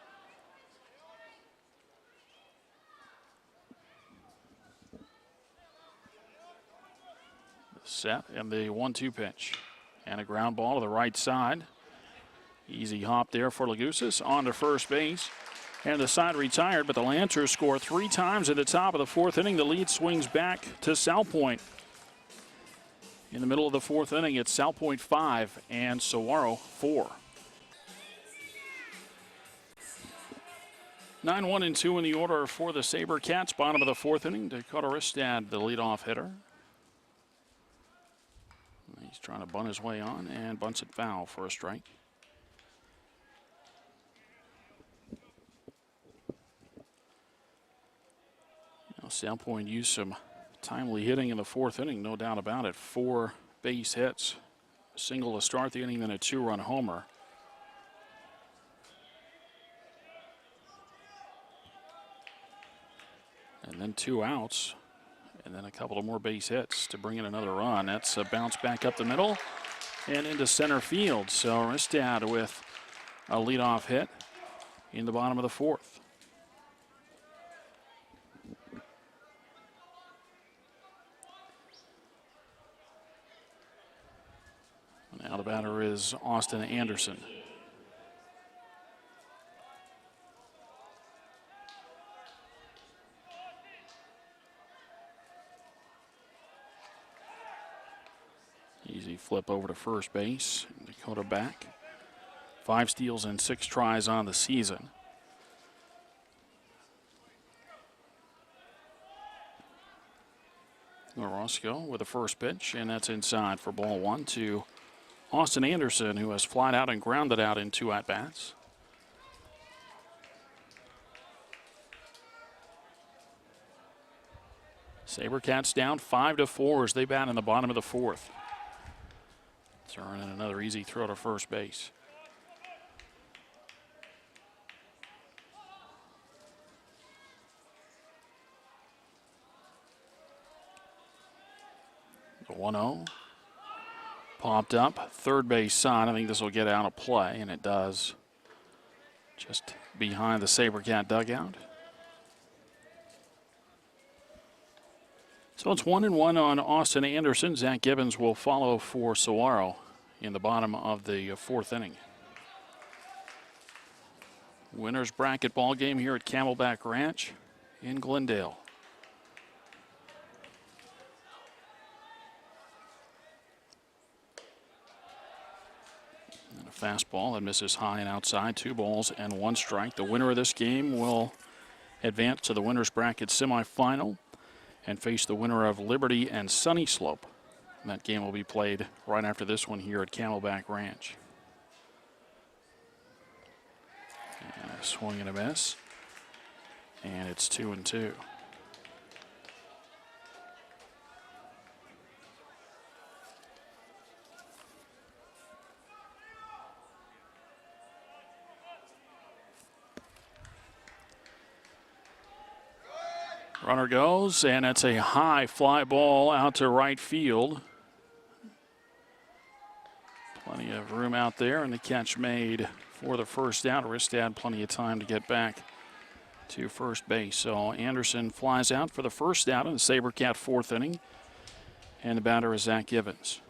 Speaker 1: Set and the 1-2 pitch. And a ground ball to the right side. Easy hop there for Lagousas on to first base. And the side retired, but the Lancers score 3 times at the top of the 4th inning. The lead swings back to Salpointe. In the middle of the 4th inning, it's Salpointe 5 and Saguaro 4. 9-1-2 in the order for the SaberCats. Bottom of the 4th inning. Dakota Ristad, the leadoff hitter. He's trying to bunt his way on and bunts it foul for a strike. Now, Salpointe used some timely hitting in the 4th inning, no doubt about it. 4 base hits, a single to start the inning, then a 2-run homer. And then 2 outs. And then a couple of more base hits to bring in another run. That's a bounce back up the middle and into center field. So Ristad with a leadoff hit in the bottom of the 4th. Now the batter is Austin Anderson. Easy flip over to first base. Dakota back. 5 steals and 6 tries on the season. Orozco with the first pitch, and that's inside for ball 1 to Austin Anderson, who has flied out and grounded out in 2 at-bats. SaberCats down 5-4 as they bat in the bottom of the 4th. Turn in another easy throw to first base. The 1-0 popped up, third base side. I think this will get out of play, and it does. Just behind the SaberCat dugout. So it's 1-1 on Austin Anderson. Zach Gibbons will follow for Saguaro in the bottom of the 4th inning. Winners bracket ball game here at Camelback Ranch in Glendale. And a fastball that misses high and outside. 2 balls and 1 strike. The winner of this game will advance to the winners bracket semifinal and face the winner of Liberty and Sunny Slope. And that game will be played right after this one here at Camelback Ranch. And a swing and a miss. And it's 2-2. Runner goes, and it's a high fly ball out to right field. Plenty of room out there, and the catch made for the first out. Ristad plenty of time to get back to first base. So Anderson flies out for the first out in the SaberCat 4th inning, and the batter is Zach Gibbons.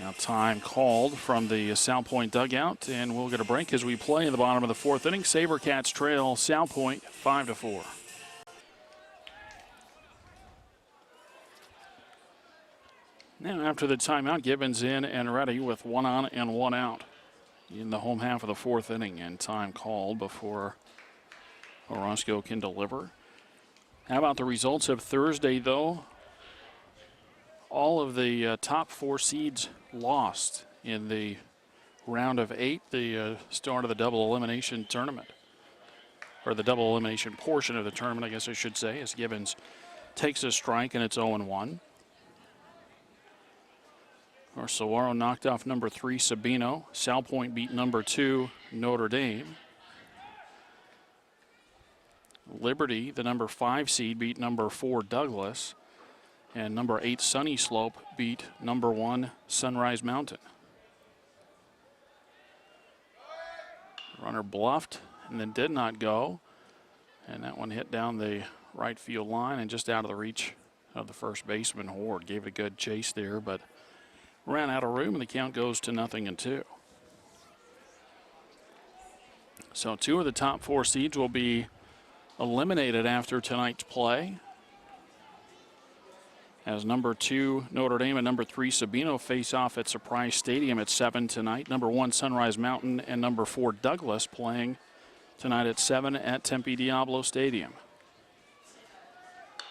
Speaker 1: Now time called from the Salpointe dugout, and we'll get a break as we play in the bottom of the 4th inning. SaberCats trail Salpointe 5-4. Now after the timeout, Gibbons in and ready with 1 on and 1 out in the home half of the 4th inning, and time called before Orozco can deliver. How about the results of Thursday, though? All of the top 4 seeds lost in the round of 8, the start of the double elimination tournament, or the double elimination portion of the tournament, I guess I should say, as Gibbons takes a strike and it's 0-1. Or Saguaro knocked off number 3 Sabino. Salpointe beat number 2 Notre Dame. Liberty, the number 5 seed, beat number 4 Douglas. And number 8 Sunny Slope beat number 1 Sunrise Mountain. Runner bluffed and then did not go. And that one hit down the right field line and just out of the reach of the first baseman, Horde. Gave it a good chase there, but ran out of room, and the count goes to 0-2. So 2 of the top 4 seeds will be eliminated after tonight's play, as number 2 Notre Dame and number 3 Sabino face off at Surprise Stadium at 7 tonight. Number 1 Sunrise Mountain and number 4 Douglas playing tonight at 7 at Tempe Diablo Stadium.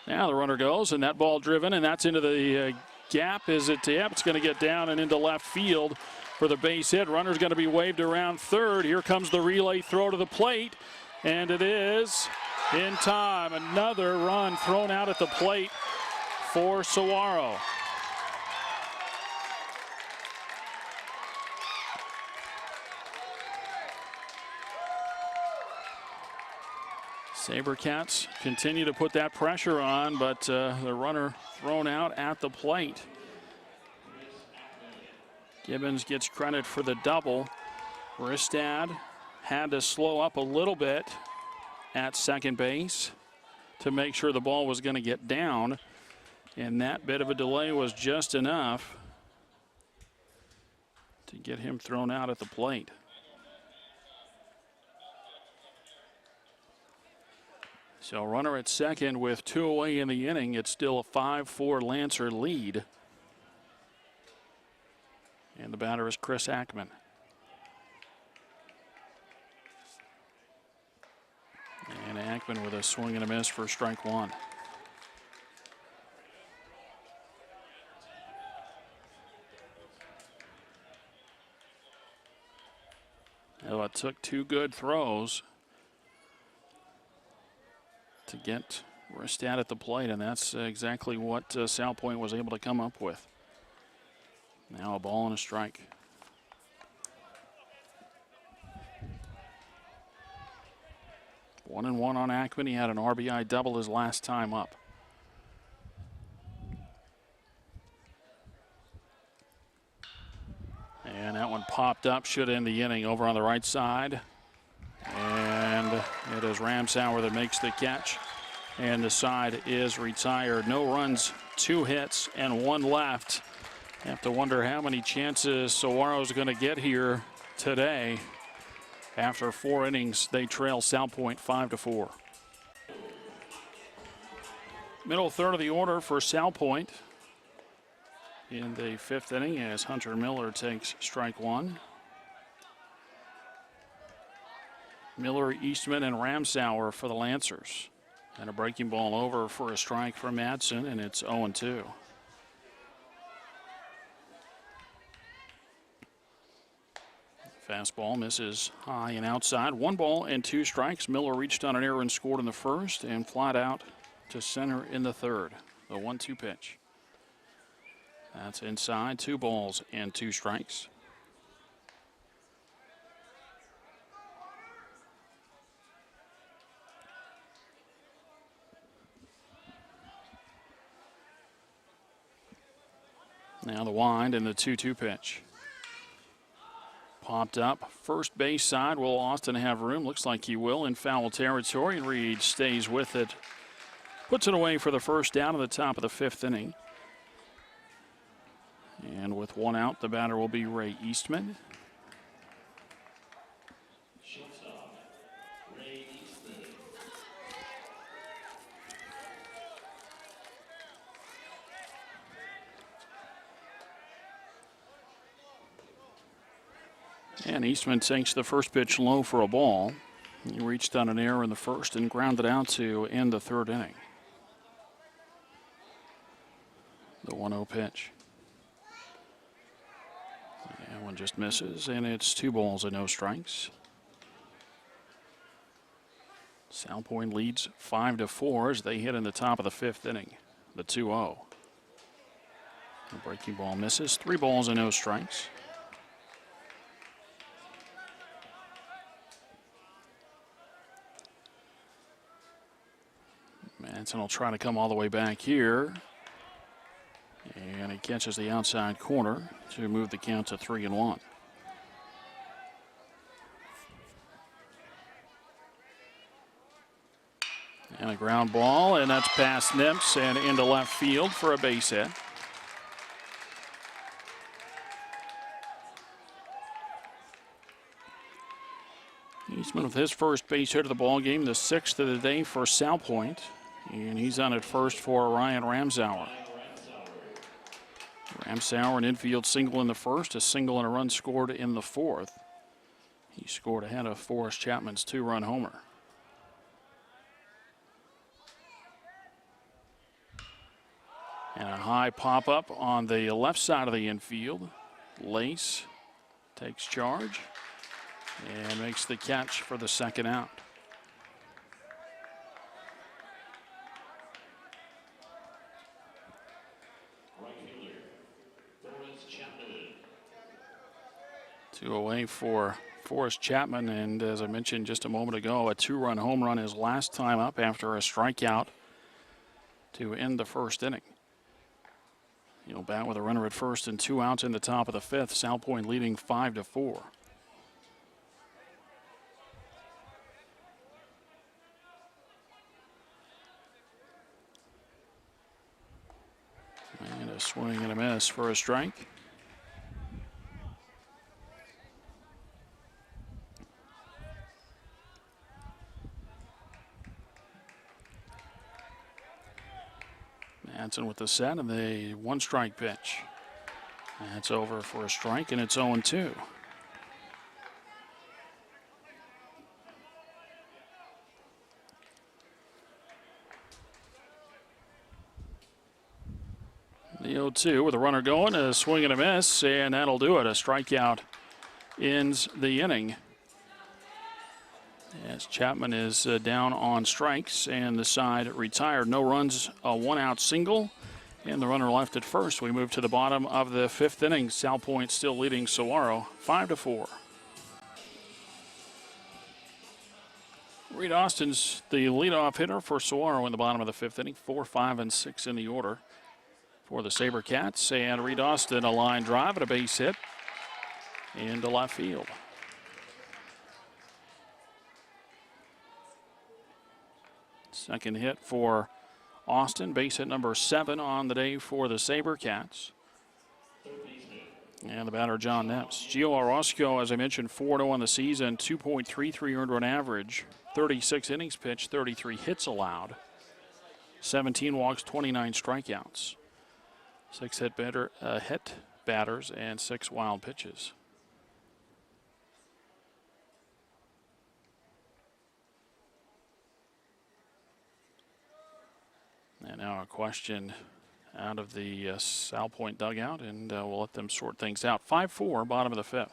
Speaker 1: Now the runner goes, and that ball driven, and that's into the gap. Is it? Yep, it's going to get down and into left field for the base hit. Runner's going to be waved around third. Here comes the relay throw to the plate, and it is in time. Another run thrown out at the plate for Saguaro. SaberCats continue to put that pressure on, but the runner thrown out at the plate. Gibbons gets credit for the double. Ristad had to slow up a little bit at second base to make sure the ball was going to get down, and that bit of a delay was just enough to get him thrown out at the plate. So runner at second with 2 away in the inning. It's still a 5-4 Lancer lead. And the batter is Chris Ackman. And Ackman with a swing and a miss for strike 1. Well, it took 2 good throws to get Ristad at the plate, and that's exactly what Salpointe was able to come up with. Now a ball and a strike. One and one on Ackman. He had an RBI double his last time up. And that one popped up, should end the inning over on the right side. And it is Ramsauer that makes the catch, and the side is retired. No runs, 2 hits, and 1 left. Have to wonder how many chances Saguaro is going to get here today. After 4 innings, they trail Salpointe 5-4. Middle third of the order for Salpointe in the 5th inning as Hunter Miller takes strike 1. Miller, Eastman, and Ramsauer for the Lancers. And a breaking ball over for a strike from Madsen, and it's 0-2. Fastball misses high and outside. 1 ball and 2 strikes. Miller reached on an error and scored in the first, and flat out to center in the third. The 1-2 pitch. That's inside. 2 balls and 2 strikes. Now the wind and the 2-2 pitch. Popped up. First base side. Will Austin have room? Looks like he will in foul territory. Reed stays with it. Puts it away for the first down at the top of the 5th inning. And with 1 out, the batter will be Ray Eastman. And Eastman takes the first pitch low for a ball. He reached on an error in the first and grounded out to end the 3rd inning. The 1-0 pitch. That one just misses, and it's 2 balls and no strikes. Salpointe leads 5-4 as they hit in the top of the 5th inning. The 2-0. The breaking ball misses. 3 balls and no strikes. Manson will try to come all the way back here. And he catches the outside corner to move the count to 3-1. And a ground ball, and that's past Nips and into left field for a base hit. Eastman with his first base hit of the ball game, the 6th of the day for Salpointe, and he's on at first for Ryan Ramsauer. Ramsauer, an infield single in the first, a single and a run scored in the 4th. He scored ahead of Forrest Chapman's 2-run homer. And a high pop-up on the left side of the infield. Lace takes charge and makes the catch for the second out.
Speaker 2: Right fielder, Forrest Chapman.
Speaker 1: 2 away for Forrest Chapman, and as I mentioned just a moment ago, a 2-run home run his last time up after a strikeout to end the first inning. He'll bat with a runner at first and 2 outs in the top of the 5th. Salpointe leading 5-4. And a swing and a miss for a strike. Manson with the set and the 1-strike pitch. That's over for a strike, and it's 0-2. The 0-2 with a runner going, a swing and a miss, and that'll do it. A strikeout ends the inning. As Chapman is down on strikes, and the side retired. No runs, a 1-out single, and the runner left at first. We move to the bottom of the 5th inning. Salpointe still leading Saguaro 5-4. Reed Austin's the leadoff hitter for Saguaro in the bottom of the 5th inning. 4, 5, and 6 in the order for the SaberCats. And Reed Austin, a line drive and a base hit into left field. Second hit for Austin, base hit number 7 on the day for the SaberCats. And the batter, John Neps. Gio Orozco, as I mentioned, 4-0 on the season, 2.33 earned run average, 36 innings pitched, 33 hits allowed, 17 walks, 29 strikeouts, 6 hit batters, and 6 wild pitches. And now a question out of the Salpointe dugout, and we'll let them sort things out. 5-4, bottom of the 5th.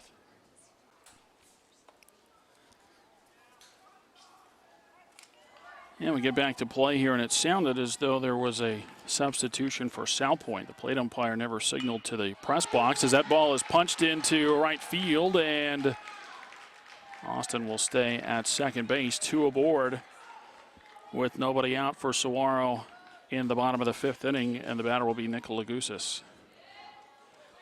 Speaker 1: And we get back to play here, and it sounded as though there was a substitution for Salpointe. The plate umpire never signaled to the press box as that ball is punched into right field, and Austin will stay at second base. 2 aboard with nobody out for Saguaro in the bottom of the 5th inning, and the batter will be Nick Lagoussis.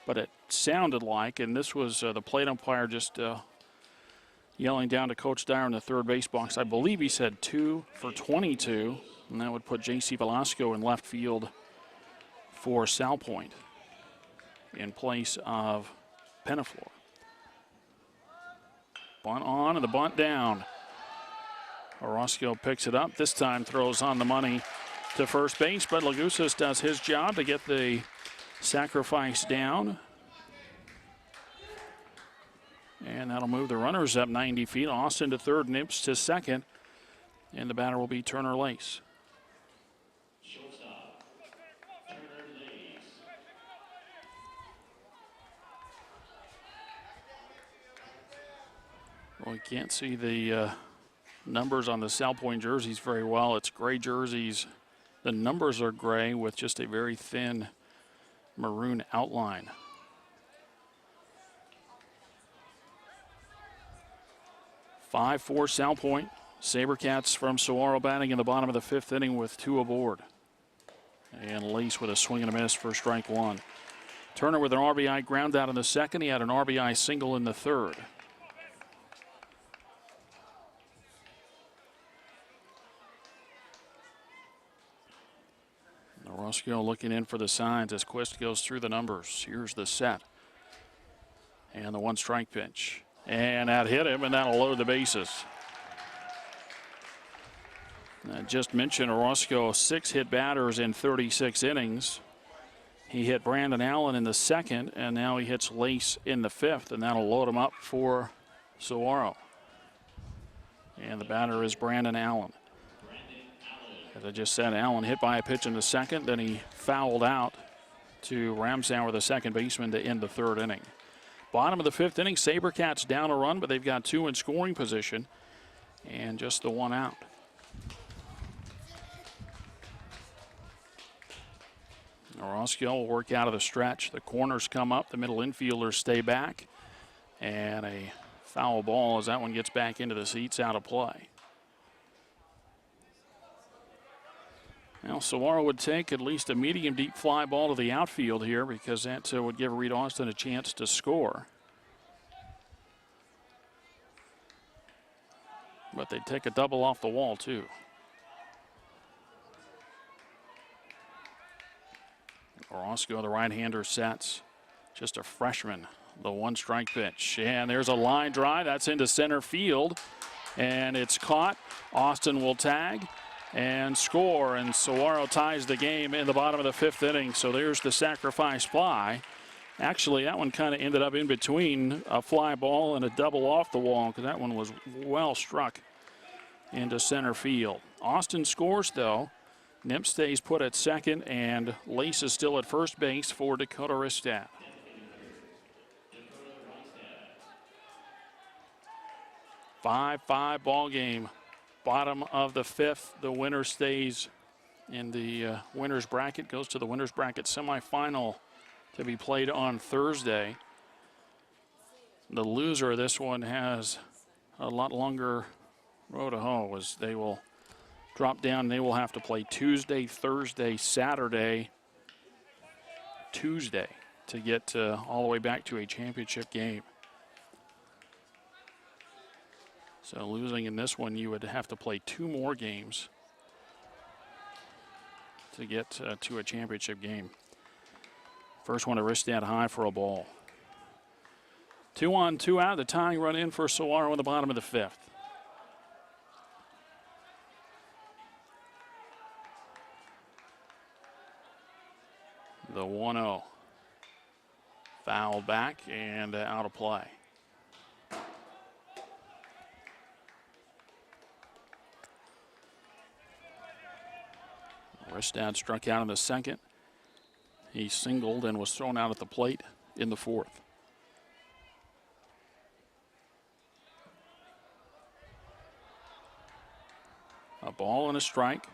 Speaker 1: But it sounded like, and this was the plate umpire just yelling down to Coach Dyer in the third base box. I believe he said 2 for 22, and that would put J.C. Velasco in left field for Salpointe in place of Penaflor. Bunt on and the bunt down. Orozco picks it up, this time throws on the money to first base, but Lagoussis does his job to get the sacrifice down. And that'll move the runners up 90 feet. Austin to third, Nips to second, and the batter will be Turner Lace.
Speaker 2: Shortstop, Turner Lace.
Speaker 1: Well, we can't see the numbers on the Salpointe jerseys very well. It's gray jerseys. The numbers are gray with just a very thin maroon outline. Five for Salpointe. SaberCats from Saguaro batting in the bottom of the fifth inning with two aboard. And Lace with a swing and a miss for strike one. Turner with an RBI ground out in the second. He had an RBI single in the third. Orozco looking in for the signs as Quist goes through the numbers. Here's the set. And the one strike pitch. And that hit him, and that'll load the bases. I just mentioned Orozco, 6 hit batters in 36 innings. He hit Brandon Allen in the second, and now he hits Lace in the fifth, and that'll load him up for Saguaro. And the batter is Brandon Allen. As I just said, Allen hit by a pitch in the second, then he fouled out to Ramsauer, the second baseman, to end the third inning. Bottom of the fifth inning, SaberCats down a run, but they've got two in scoring position and just the one out. Orozco will work out of the stretch. The corners come up, the middle infielders stay back, and a foul ball as that one gets back into the seats, out of play. Now, Saguaro would take at least a medium deep fly ball to the outfield here because that would give Reed Austin a chance to score. But they'd take a double off the wall, too. Orozco, the right-hander, sets. Just a freshman. The one strike pitch. And there's a line drive. That's into center field. And it's caught. Austin will tag and score, and Saguaro ties the game in the bottom of the fifth inning. So there's the sacrifice fly. Actually, that one kind of ended up in between a fly ball and a double off the wall because that one was well struck into center field. Austin scores, though. Nimp stays put at second, and Lace is still at first base for Dakota Ristad. 5-5 ball game. Bottom of the fifth, the winner stays in the winner's bracket, goes to the winner's bracket semifinal to be played on Thursday. The loser of this one has a lot longer road to hoe as they will drop down. They will have to play Tuesday, Thursday, Saturday, Tuesday to get all the way back to a championship game. So losing in this one, you would have to play two more games to get to a championship game. First one to Ristad high for a ball. 2 on, 2 out. The tying run in for Saguaro in the bottom of the fifth. The 1-0. Foul back and out of play. Ristad struck out in the second. He singled and was thrown out at the plate in the fourth. A ball and a strike.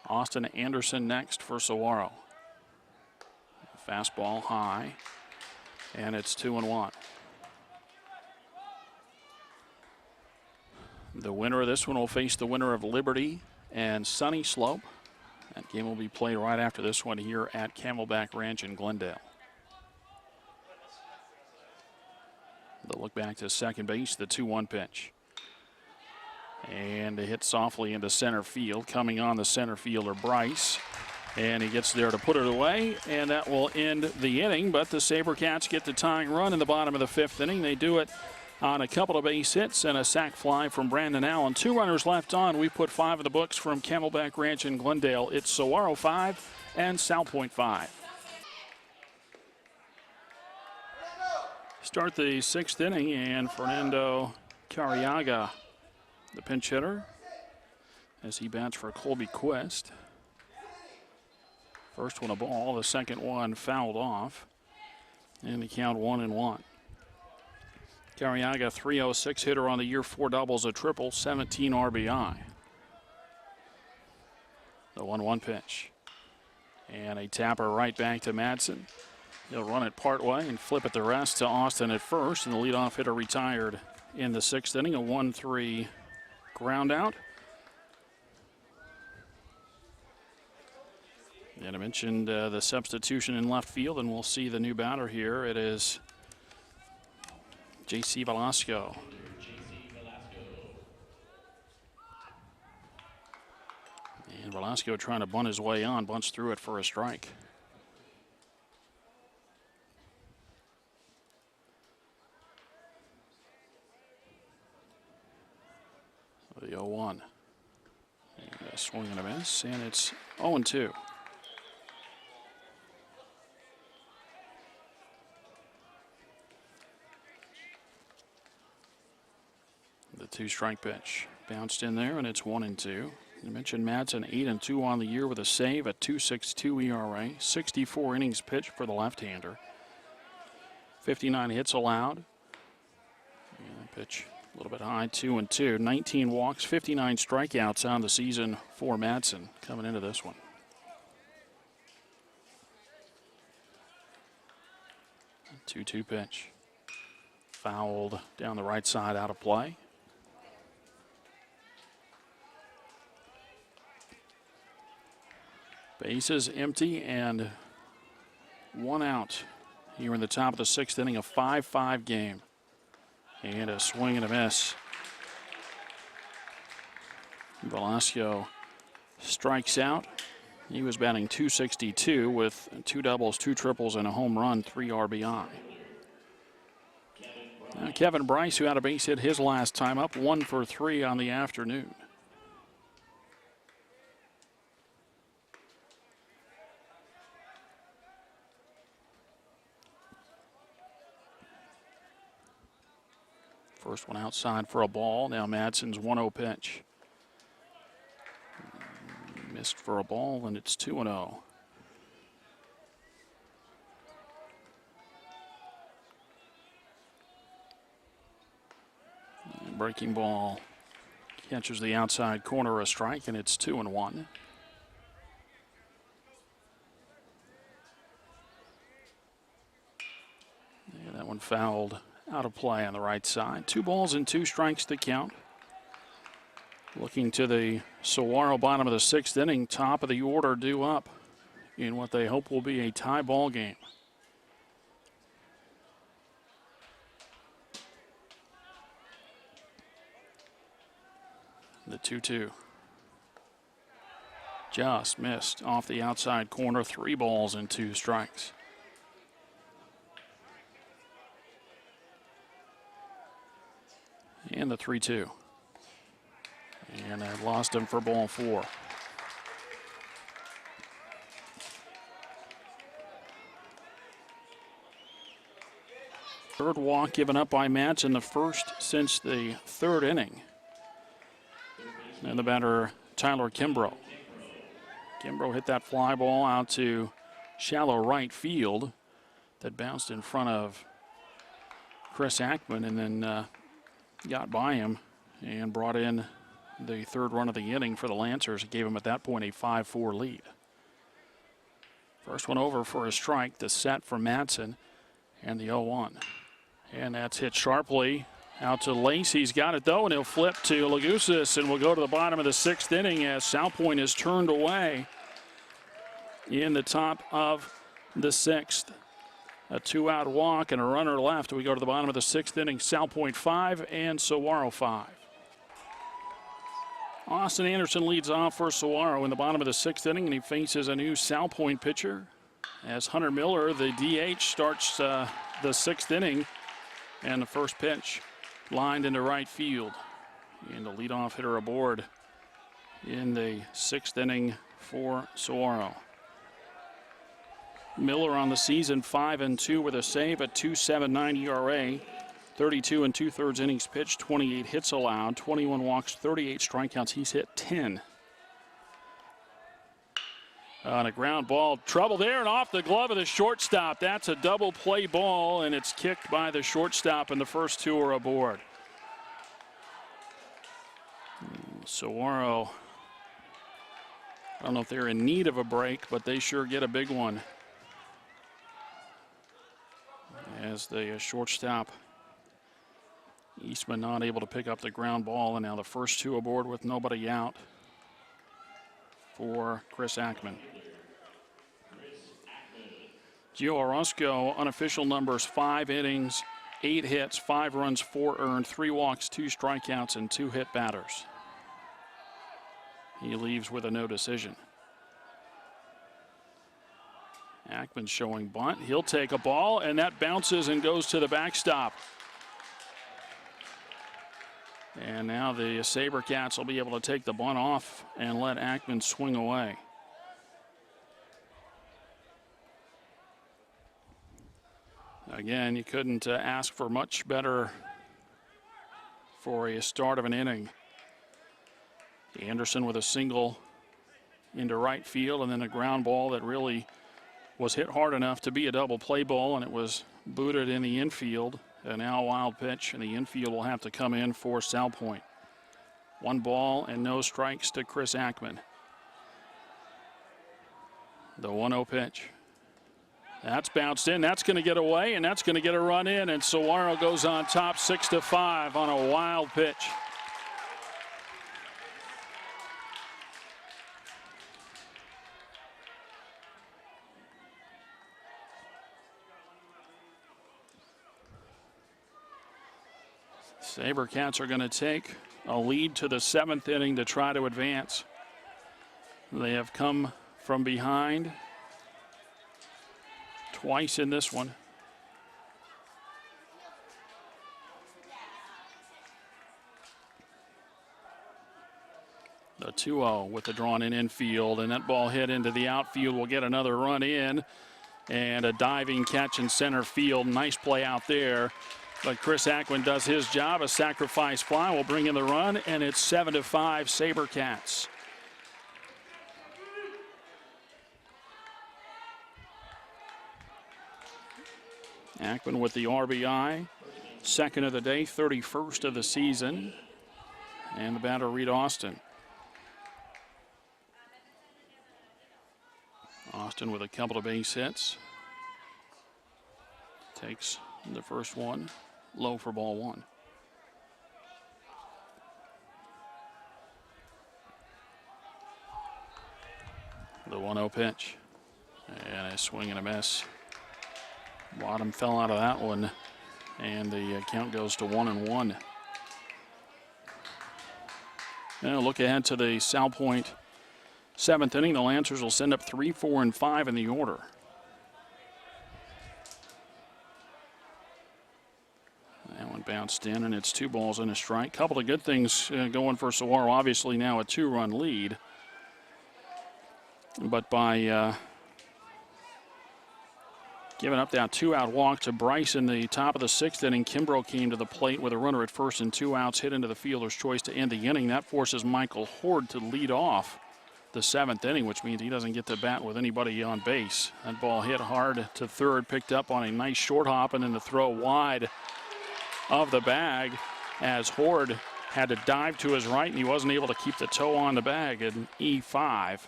Speaker 1: Austin Anderson next for Saguaro. Fastball high, and it's 2-1. The winner of this one will face the winner of Liberty and Sunny Slope. That game will be played right after this one here at Camelback Ranch in Glendale. The look back to second base, the 2-1 pitch. And a hit softly into center field. Coming on the center fielder, Bryce. And he gets there to put it away, and that will end the inning. But the SaberCats get the tying run in the bottom of the fifth inning. They do it on a couple of base hits and a sac fly from Brandon Allen. 2 runners left on. We put 5 in the books from Camelback Ranch in Glendale. It's Saguaro 5 and Salpointe 5. Start the sixth inning, and Fernando Carriaga, the pinch hitter, as he bats for Colby Quist. First one a ball, the second one fouled off, and the count 1-1. Carriaga, 306 hitter on the year, 4 doubles, a triple, 17 RBI. The 1-1 pitch. And a tapper right back to Madsen. He'll run it part way and flip it the rest to Austin at first, and the leadoff hitter retired in the sixth inning, a 1-3 ground out. And I mentioned the substitution in left field, and we'll see the new batter here. It is J.C. Velasco. And Velasco trying to bunt his way on, bunts through it for a strike. The 0-1. And a swing and a miss, and it's 0-2. The 2-strike pitch bounced in there, and it's 1-2. You mentioned Madsen 8-2 on the year with a save, a 2.62 ERA, 64 innings pitched for the left-hander, 59 hits allowed. And pitch a little bit high, 2-2, 19 walks, 59 strikeouts on the season for Madsen coming into this one. A 2-2 pitch, fouled down the right side, out of play. Bases empty and 1 out here in the top of the sixth inning, a 5-5 game. And a swing and a miss. Velasco strikes out. He was batting .262 with 2 doubles, 2 triples, and a home run, 3 RBI. Kevin Bryce, who had a base hit his last time up, 1 for 3 on the afternoon. First one outside for a ball. Now Madsen's 1-0 pitch. Missed for a ball, and it's 2-0. Breaking ball catches the outside corner, a strike, and it's 2-1. Yeah, that one fouled out of play on the right side. 2 balls and 2 strikes to count. Looking to the Saguaro bottom of the sixth inning, top of the order due up in what they hope will be a tie ball game. The 2-2. Just missed off the outside corner. 3 balls and 2 strikes. And the 3-2. And I lost him for ball 4. Third walk given up by Madsen, the first since the 3rd inning. And the batter, Tyler Kimbrough. Kimbrough hit that fly ball out to shallow right field that bounced in front of Chris Ackman, and then got by him and brought in the 3rd run of the inning for the Lancers. It gave him at that point a 5-4 lead. First one over for a strike, the set for Madsen, and the 0-1. And that's hit sharply out to Lace. He's got it though, and he'll flip to Lagusis, and we'll go to the bottom of the 6th inning as Salpointe is turned away in the top of the 6th. A 2-out walk and a runner left. We go to the bottom of the 6th inning. Salpointe 5 and Saguaro 5. Austin Anderson leads off for Saguaro in the bottom of the 6th inning, and he faces a new Salpointe pitcher as Hunter Miller, the DH, starts the 6th inning, and the first pitch lined into right field. And the leadoff hitter aboard in the 6th inning for Saguaro. Miller on the season 5-2 with a save, at 2.79 ERA, 32 2/3 innings pitched, 28 hits allowed, 21 walks, 38 strikeouts. He's hit 10. On a ground ball, trouble there, and off the glove of the shortstop. That's a double play ball, and it's kicked by the shortstop, and the first 2 are aboard. Saguaro, I don't know if they're in need of a break, but they sure get a big one. as the shortstop Eastman not able to pick up the ground ball, and now the first two aboard with nobody out for Chris Ackman. Gio Orozco, unofficial numbers: 5 innings, 8 hits, 5 runs, 4 earned, 3 walks, 2 strikeouts, and 2 hit batters. He leaves with a no decision. Ackman showing bunt. He'll take a ball, and that bounces and goes to the backstop. And now the SaberCats will be able to take the bunt off and let Ackman swing away. Again, you couldn't ask for much better for a start of an inning. Anderson with a single into right field, and then a ground ball that really was hit hard enough to be a double play ball, and it was booted in the infield. And now a wild pitch, and the infield will have to come in for Salpointe. 1 ball and no strikes to Chris Ackman. The 1-0 pitch. That's bounced in. That's going to get away, and that's going to get a run in. And Saguaro goes on top 6-5 on a wild pitch. SaberCats are going to take a lead to the 7th inning to try to advance. They have come from behind twice in this one. The 2-0 with the drawn in infield, and that ball hit into the outfield will get another run in, and a diving catch in center field. Nice play out there. But Chris Ackman does his job. A sacrifice fly will bring in the run, and it's 7-5 SaberCats. Ackman with the RBI, 2nd of the day, 31st of the season. And the batter, Reed Austin. Austin with a couple of base hits. Takes the first one. Low for ball 1. The 1-0 pitch. And a swing and a miss. Bottom fell out of that one. And the count goes to 1-1. Now look ahead to the Salpointe 7th inning. The Lancers will send up 3, 4, and 5 in the order. That one bounced in, and it's 2 balls and a strike. Couple of good things going for Saguaro. Obviously now a 2-run lead. But by giving up that 2-out walk to Bryce in the top of the 6th inning, Kimbrough came to the plate with a runner at first and 2 outs, hit into the fielder's choice to end the inning. That forces Michael Horde to lead off the 7th inning, which means he doesn't get to bat with anybody on base. That ball hit hard to third, picked up on a nice short hop, and then the throw wide of the bag as Horde had to dive to his right, and he wasn't able to keep the toe on the bag in E5.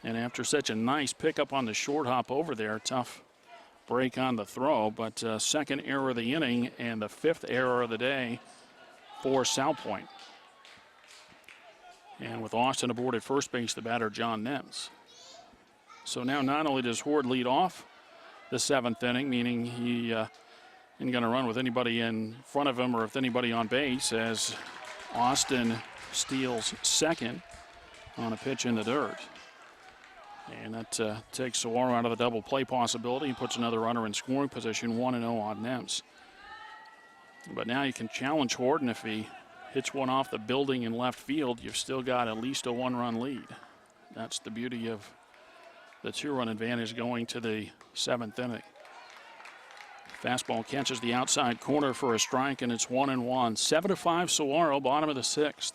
Speaker 1: And after such a nice pickup on the short hop over there, tough break on the throw, but 2nd error of the inning and the 5th error of the day for Salpointe. And with Austin aboard at first base, the batter, John Nems. So now not only does Horde lead off the 7th inning, meaning he isn't going to run with anybody in front of him or with anybody on base, as Austin steals 2nd on a pitch in the dirt. And that takes Saguaro out of the double play possibility. He puts another runner in scoring position, 1-0 on Nems. But now you can challenge Horde, and if he hits one off the building in left field, you've still got at least a 1-run lead. That's the beauty of the 2-run advantage going to the 7th inning. Fastball catches the outside corner for a strike, and it's 1-1. 7-5 Saguaro, bottom of the 6th.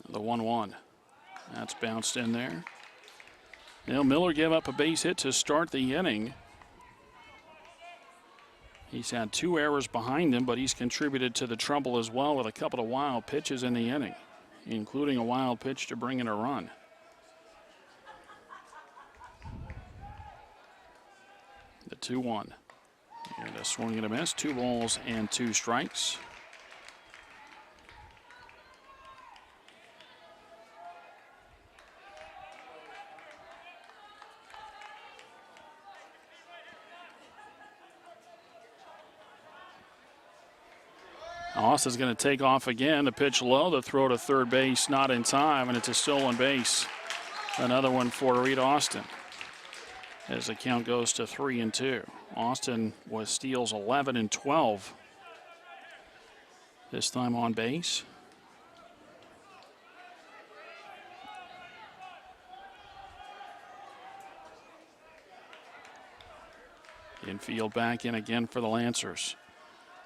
Speaker 1: The 1-1. That's bounced in there. Now Miller gave up a base hit to start the inning. He's had 2 errors behind him, but he's contributed to the trouble as well with a couple of wild pitches in the inning, including a wild pitch to bring in a run. The 2-1. And a swing and a miss. 2 balls and 2 strikes. Austin's going to take off again. The pitch low, the throw to third base, not in time, and it's a stolen base. Another one for Reed Austin, as the count goes to 3-2. Austin was steals 11 and 12 this time on base. Infield back in again for the Lancers.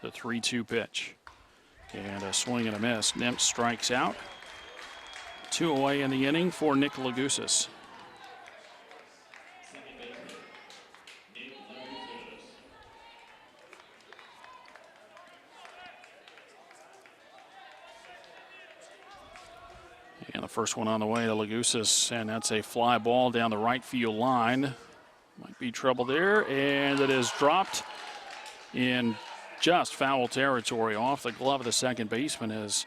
Speaker 1: The 3-2 pitch. And a swing and a miss. Nemps strikes out. 2 away in the inning for Nick Lagusis. And the first one on the way to Lagusis, and that's a fly ball down the right field line. Might be trouble there, and it is dropped in just foul territory off the glove of the second baseman as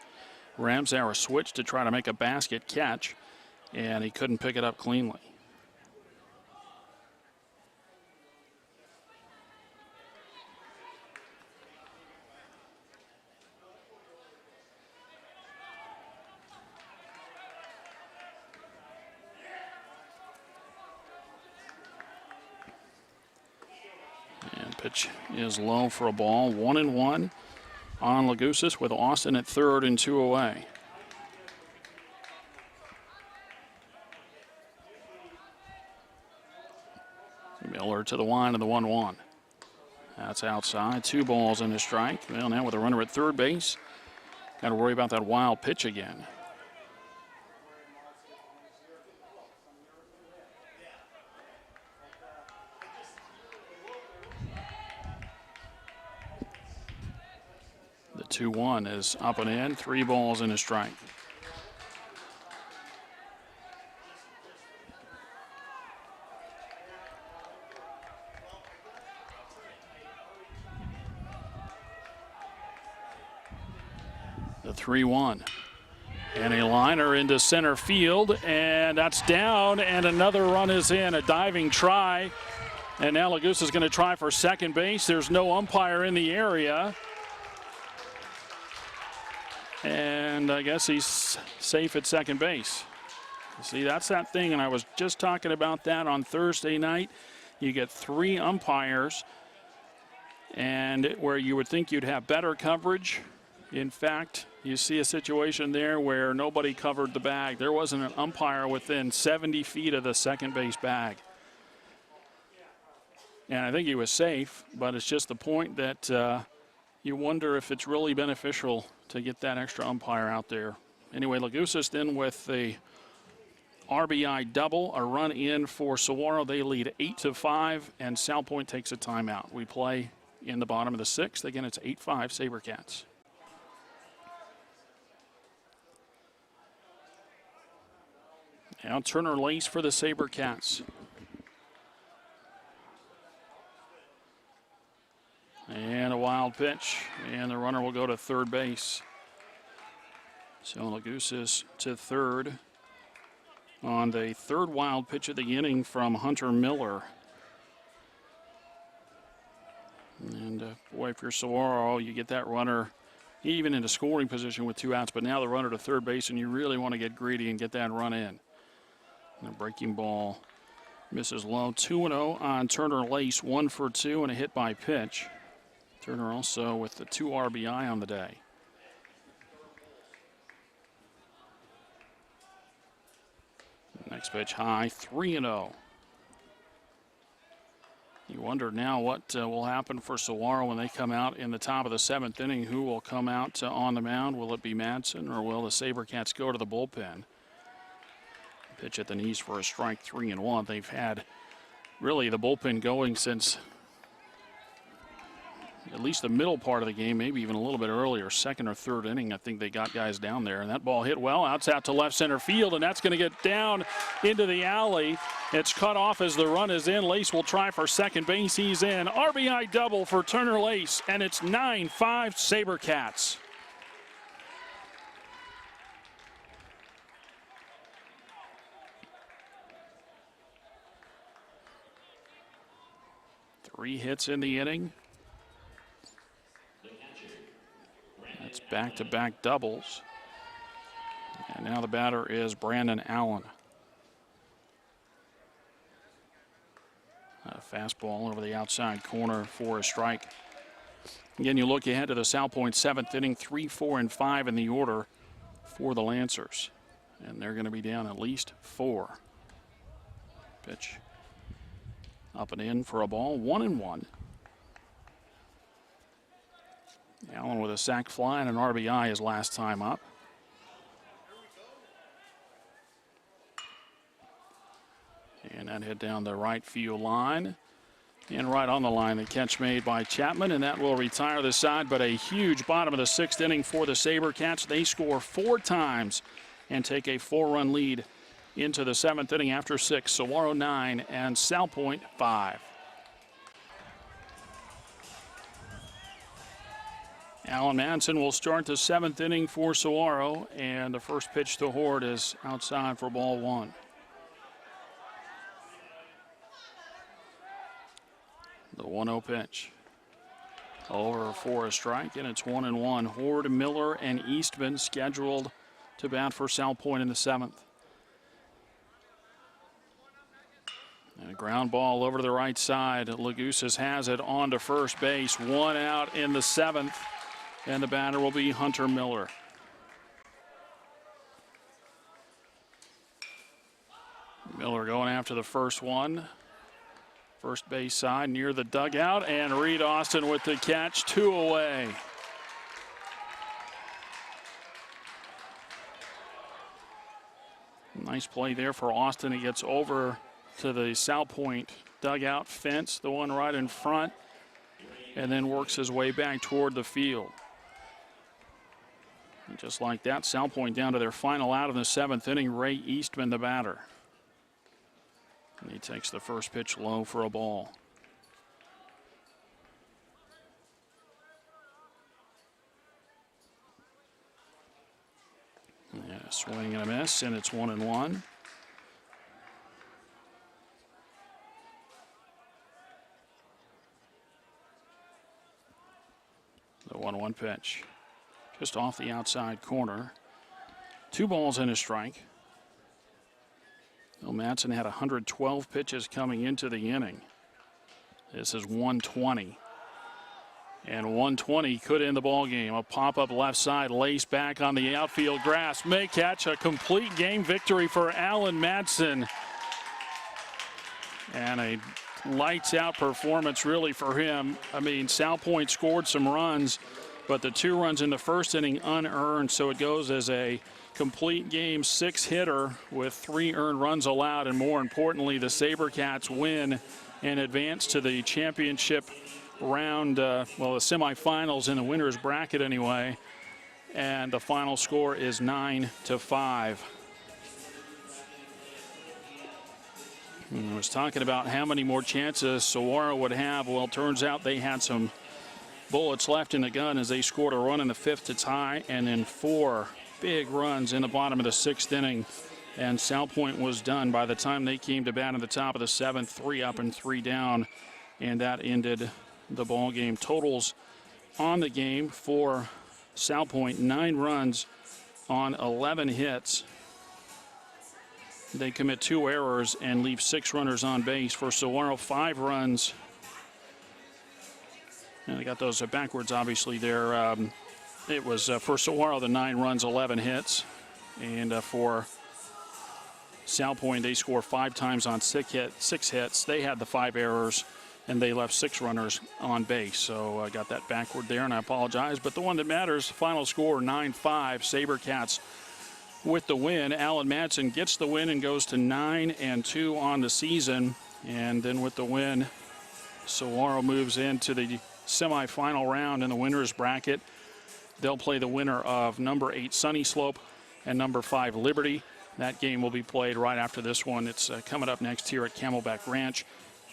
Speaker 1: Ramsauer switched to try to make a basket catch, and he couldn't pick it up cleanly. Pitch is low for a ball. 1-1 on Lagusis with Austin at third and 2 away. Miller to the line of the 1-1. That's outside. 2 balls and a strike. Well, now with a runner at third base, got to worry about that wild pitch again. The 2-1 is up and in. 3 balls and a strike. The 3-1. And a liner into center field, and that's down, and another run is in. A diving try. And now Lagusis is going to try for second base. There's no umpire in the area. And I guess he's safe at second base. See, that's that thing, and I was just talking about that on Thursday night. You get 3 umpires, and where you would think you'd have better coverage, in fact, you see a situation there where nobody covered the bag. There wasn't an umpire within 70 feet of the second base bag. And I think he was safe, but it's just the point that you wonder if it's really beneficial to get that extra umpire out there. Anyway, Lagusis then with the RBI double, a run in for Saguaro. They lead 8-5, and Salpointe takes a timeout. We play in the bottom of the 6th. Again, it's 8-5 SaberCats. Now Turner Lace for the SaberCats. And a wild pitch, and the runner will go to third base. So Lagusis to third on the 3rd wild pitch of the inning from Hunter Miller. And boy, if you're Saguaro, you get that runner even into scoring position with 2 outs, but now the runner to third base, and you really want to get greedy and get that run in. And a breaking ball misses low. 2-0 on Turner Lace, 1 for 2, and a hit by pitch. Turner also with the 2 RBI on the day. Next pitch high, 3-0. You wonder now what will happen for Saguaro when they come out in the top of the 7th inning. Who will come out on the mound? Will it be Madsen, or will the SaberCats go to the bullpen? Pitch at the knees for a strike, 3-1. They've had really the bullpen going since at least the middle part of the game, maybe even a little bit earlier, second or third inning. I think they got guys down there, and that ball hit well. Out to left center field, and that's going to get down into the alley. It's cut off as the run is in. Lace will try for second base. He's in. RBI double for Turner Lace, and it's 9-5 SaberCats. Three hits in the inning. That's back-to-back doubles. And now the batter is Brandon Allen. A fastball over the outside corner for a strike. Again, you look ahead to the Salpointe seventh inning, 3, 4, and 5 in the order for the Lancers. And they're going to be down at least 4. Pitch up and in for a ball, 1-1. Allen with a sac fly and an RBI his last time up. And that hit down the right field line. And right on the line, the catch made by Chapman, and that will retire the side. But a huge bottom of the sixth inning for the SaberCats. They score 4 times and take a 4-run lead into the seventh inning after 6. Saguaro 9 and Salpointe 5. Alan Madsen will start the seventh inning for Saguaro, and the first pitch to Horde is outside for ball 1. The 1-0 pitch. Over for a strike, and it's 1-1. Horde, Miller, and Eastman scheduled to bat for Salpointe in the seventh. And a ground ball over to the right side. Lagousas has it on to first base. 1 out in the seventh, and the batter will be Hunter Miller. Miller going after the first one. First base side near the dugout, and Reed Austin with the catch, 2 away. Nice play there for Austin. He gets over to the Salpointe dugout fence, the one right in front, and then works his way back toward the field. And just like that, Salpointe down to their final out in the seventh inning. Ray Eastman, the batter. And he takes the first pitch low for a ball. Yeah, swing and a miss, and it's 1-1. The 1-1 pitch, just off the outside corner. 2 balls and a strike. Bill Madsen had 112 pitches coming into the inning. This is 120. And 120 could end the ball game. A pop-up left side, Lace back on the outfield grass. May catch, a complete game victory for Alan Madsen. And a lights-out performance really for him. I mean, Salpointe scored some runs, but the 2 runs in the first inning unearned, so it goes as a complete game 6-hitter with 3 earned runs allowed, and more importantly, the SaberCats win and advance to the championship round, well, the semifinals in the winner's bracket anyway, and the final score is 9-5. I was talking about how many more chances Saguaro would have. Well, it turns out they had some bullets left in the gun as they scored a run in the 5th to tie, and then 4 big runs in the bottom of the 6th inning, and Salpointe was done by the time they came to bat in the top of the 7th, 3 up and 3 down, and that ended the ball game. Totals on the game for Salpointe: 9 runs on 11 hits. They commit 2 errors and leave 6 runners on base. For Saguaro, 5 runs. And they got those backwards, obviously, there. It was for Saguaro, the 9 runs, 11 hits. And for Salpointe, they score 5 times on 6 hits. They had the 5 errors, and they left 6 runners on base. So I got that backward there, and I apologize. But the one that matters, final score, 9-5, SaberCats with the win. Alan Madsen gets the win and goes to 9-2 on the season. And then with the win, Saguaro moves into the semifinal round in the winner's bracket. They'll play the winner of number 8 Sunny Slope and number 5 Liberty. That game will be played right after this one. It's coming up next here at Camelback Ranch.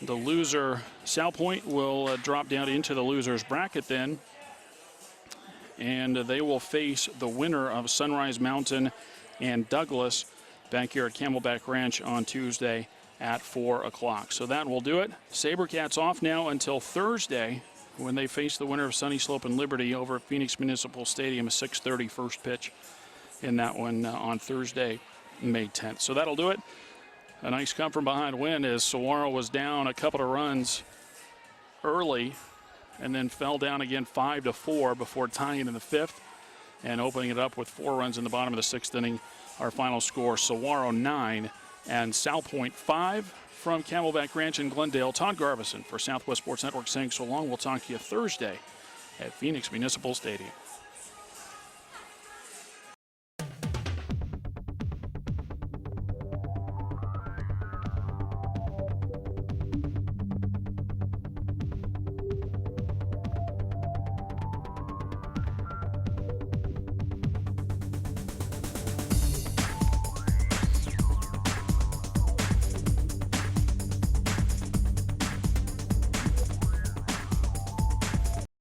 Speaker 1: The loser, Salpointe, will drop down into the loser's bracket then. And they will face the winner of Sunrise Mountain and Douglas back here at Camelback Ranch on Tuesday at 4 o'clock. So that will do it. SaberCats off now until Thursday when they face the winner of Sunny Slope and Liberty over at Phoenix Municipal Stadium, a 6:30 first pitch in that one on Thursday, May 10th. So that'll do it. A nice come from behind win as Saguaro was down a couple of runs early and then fell down again 5-4 before tying it in the 5th and opening it up with 4 runs in the bottom of the 6th inning. Our final score, Saguaro 9 and Salpointe 5 from Camelback Ranch in Glendale. Todd Garbison for Southwest Sports Network saying so long. We'll talk to you Thursday at Phoenix Municipal Stadium.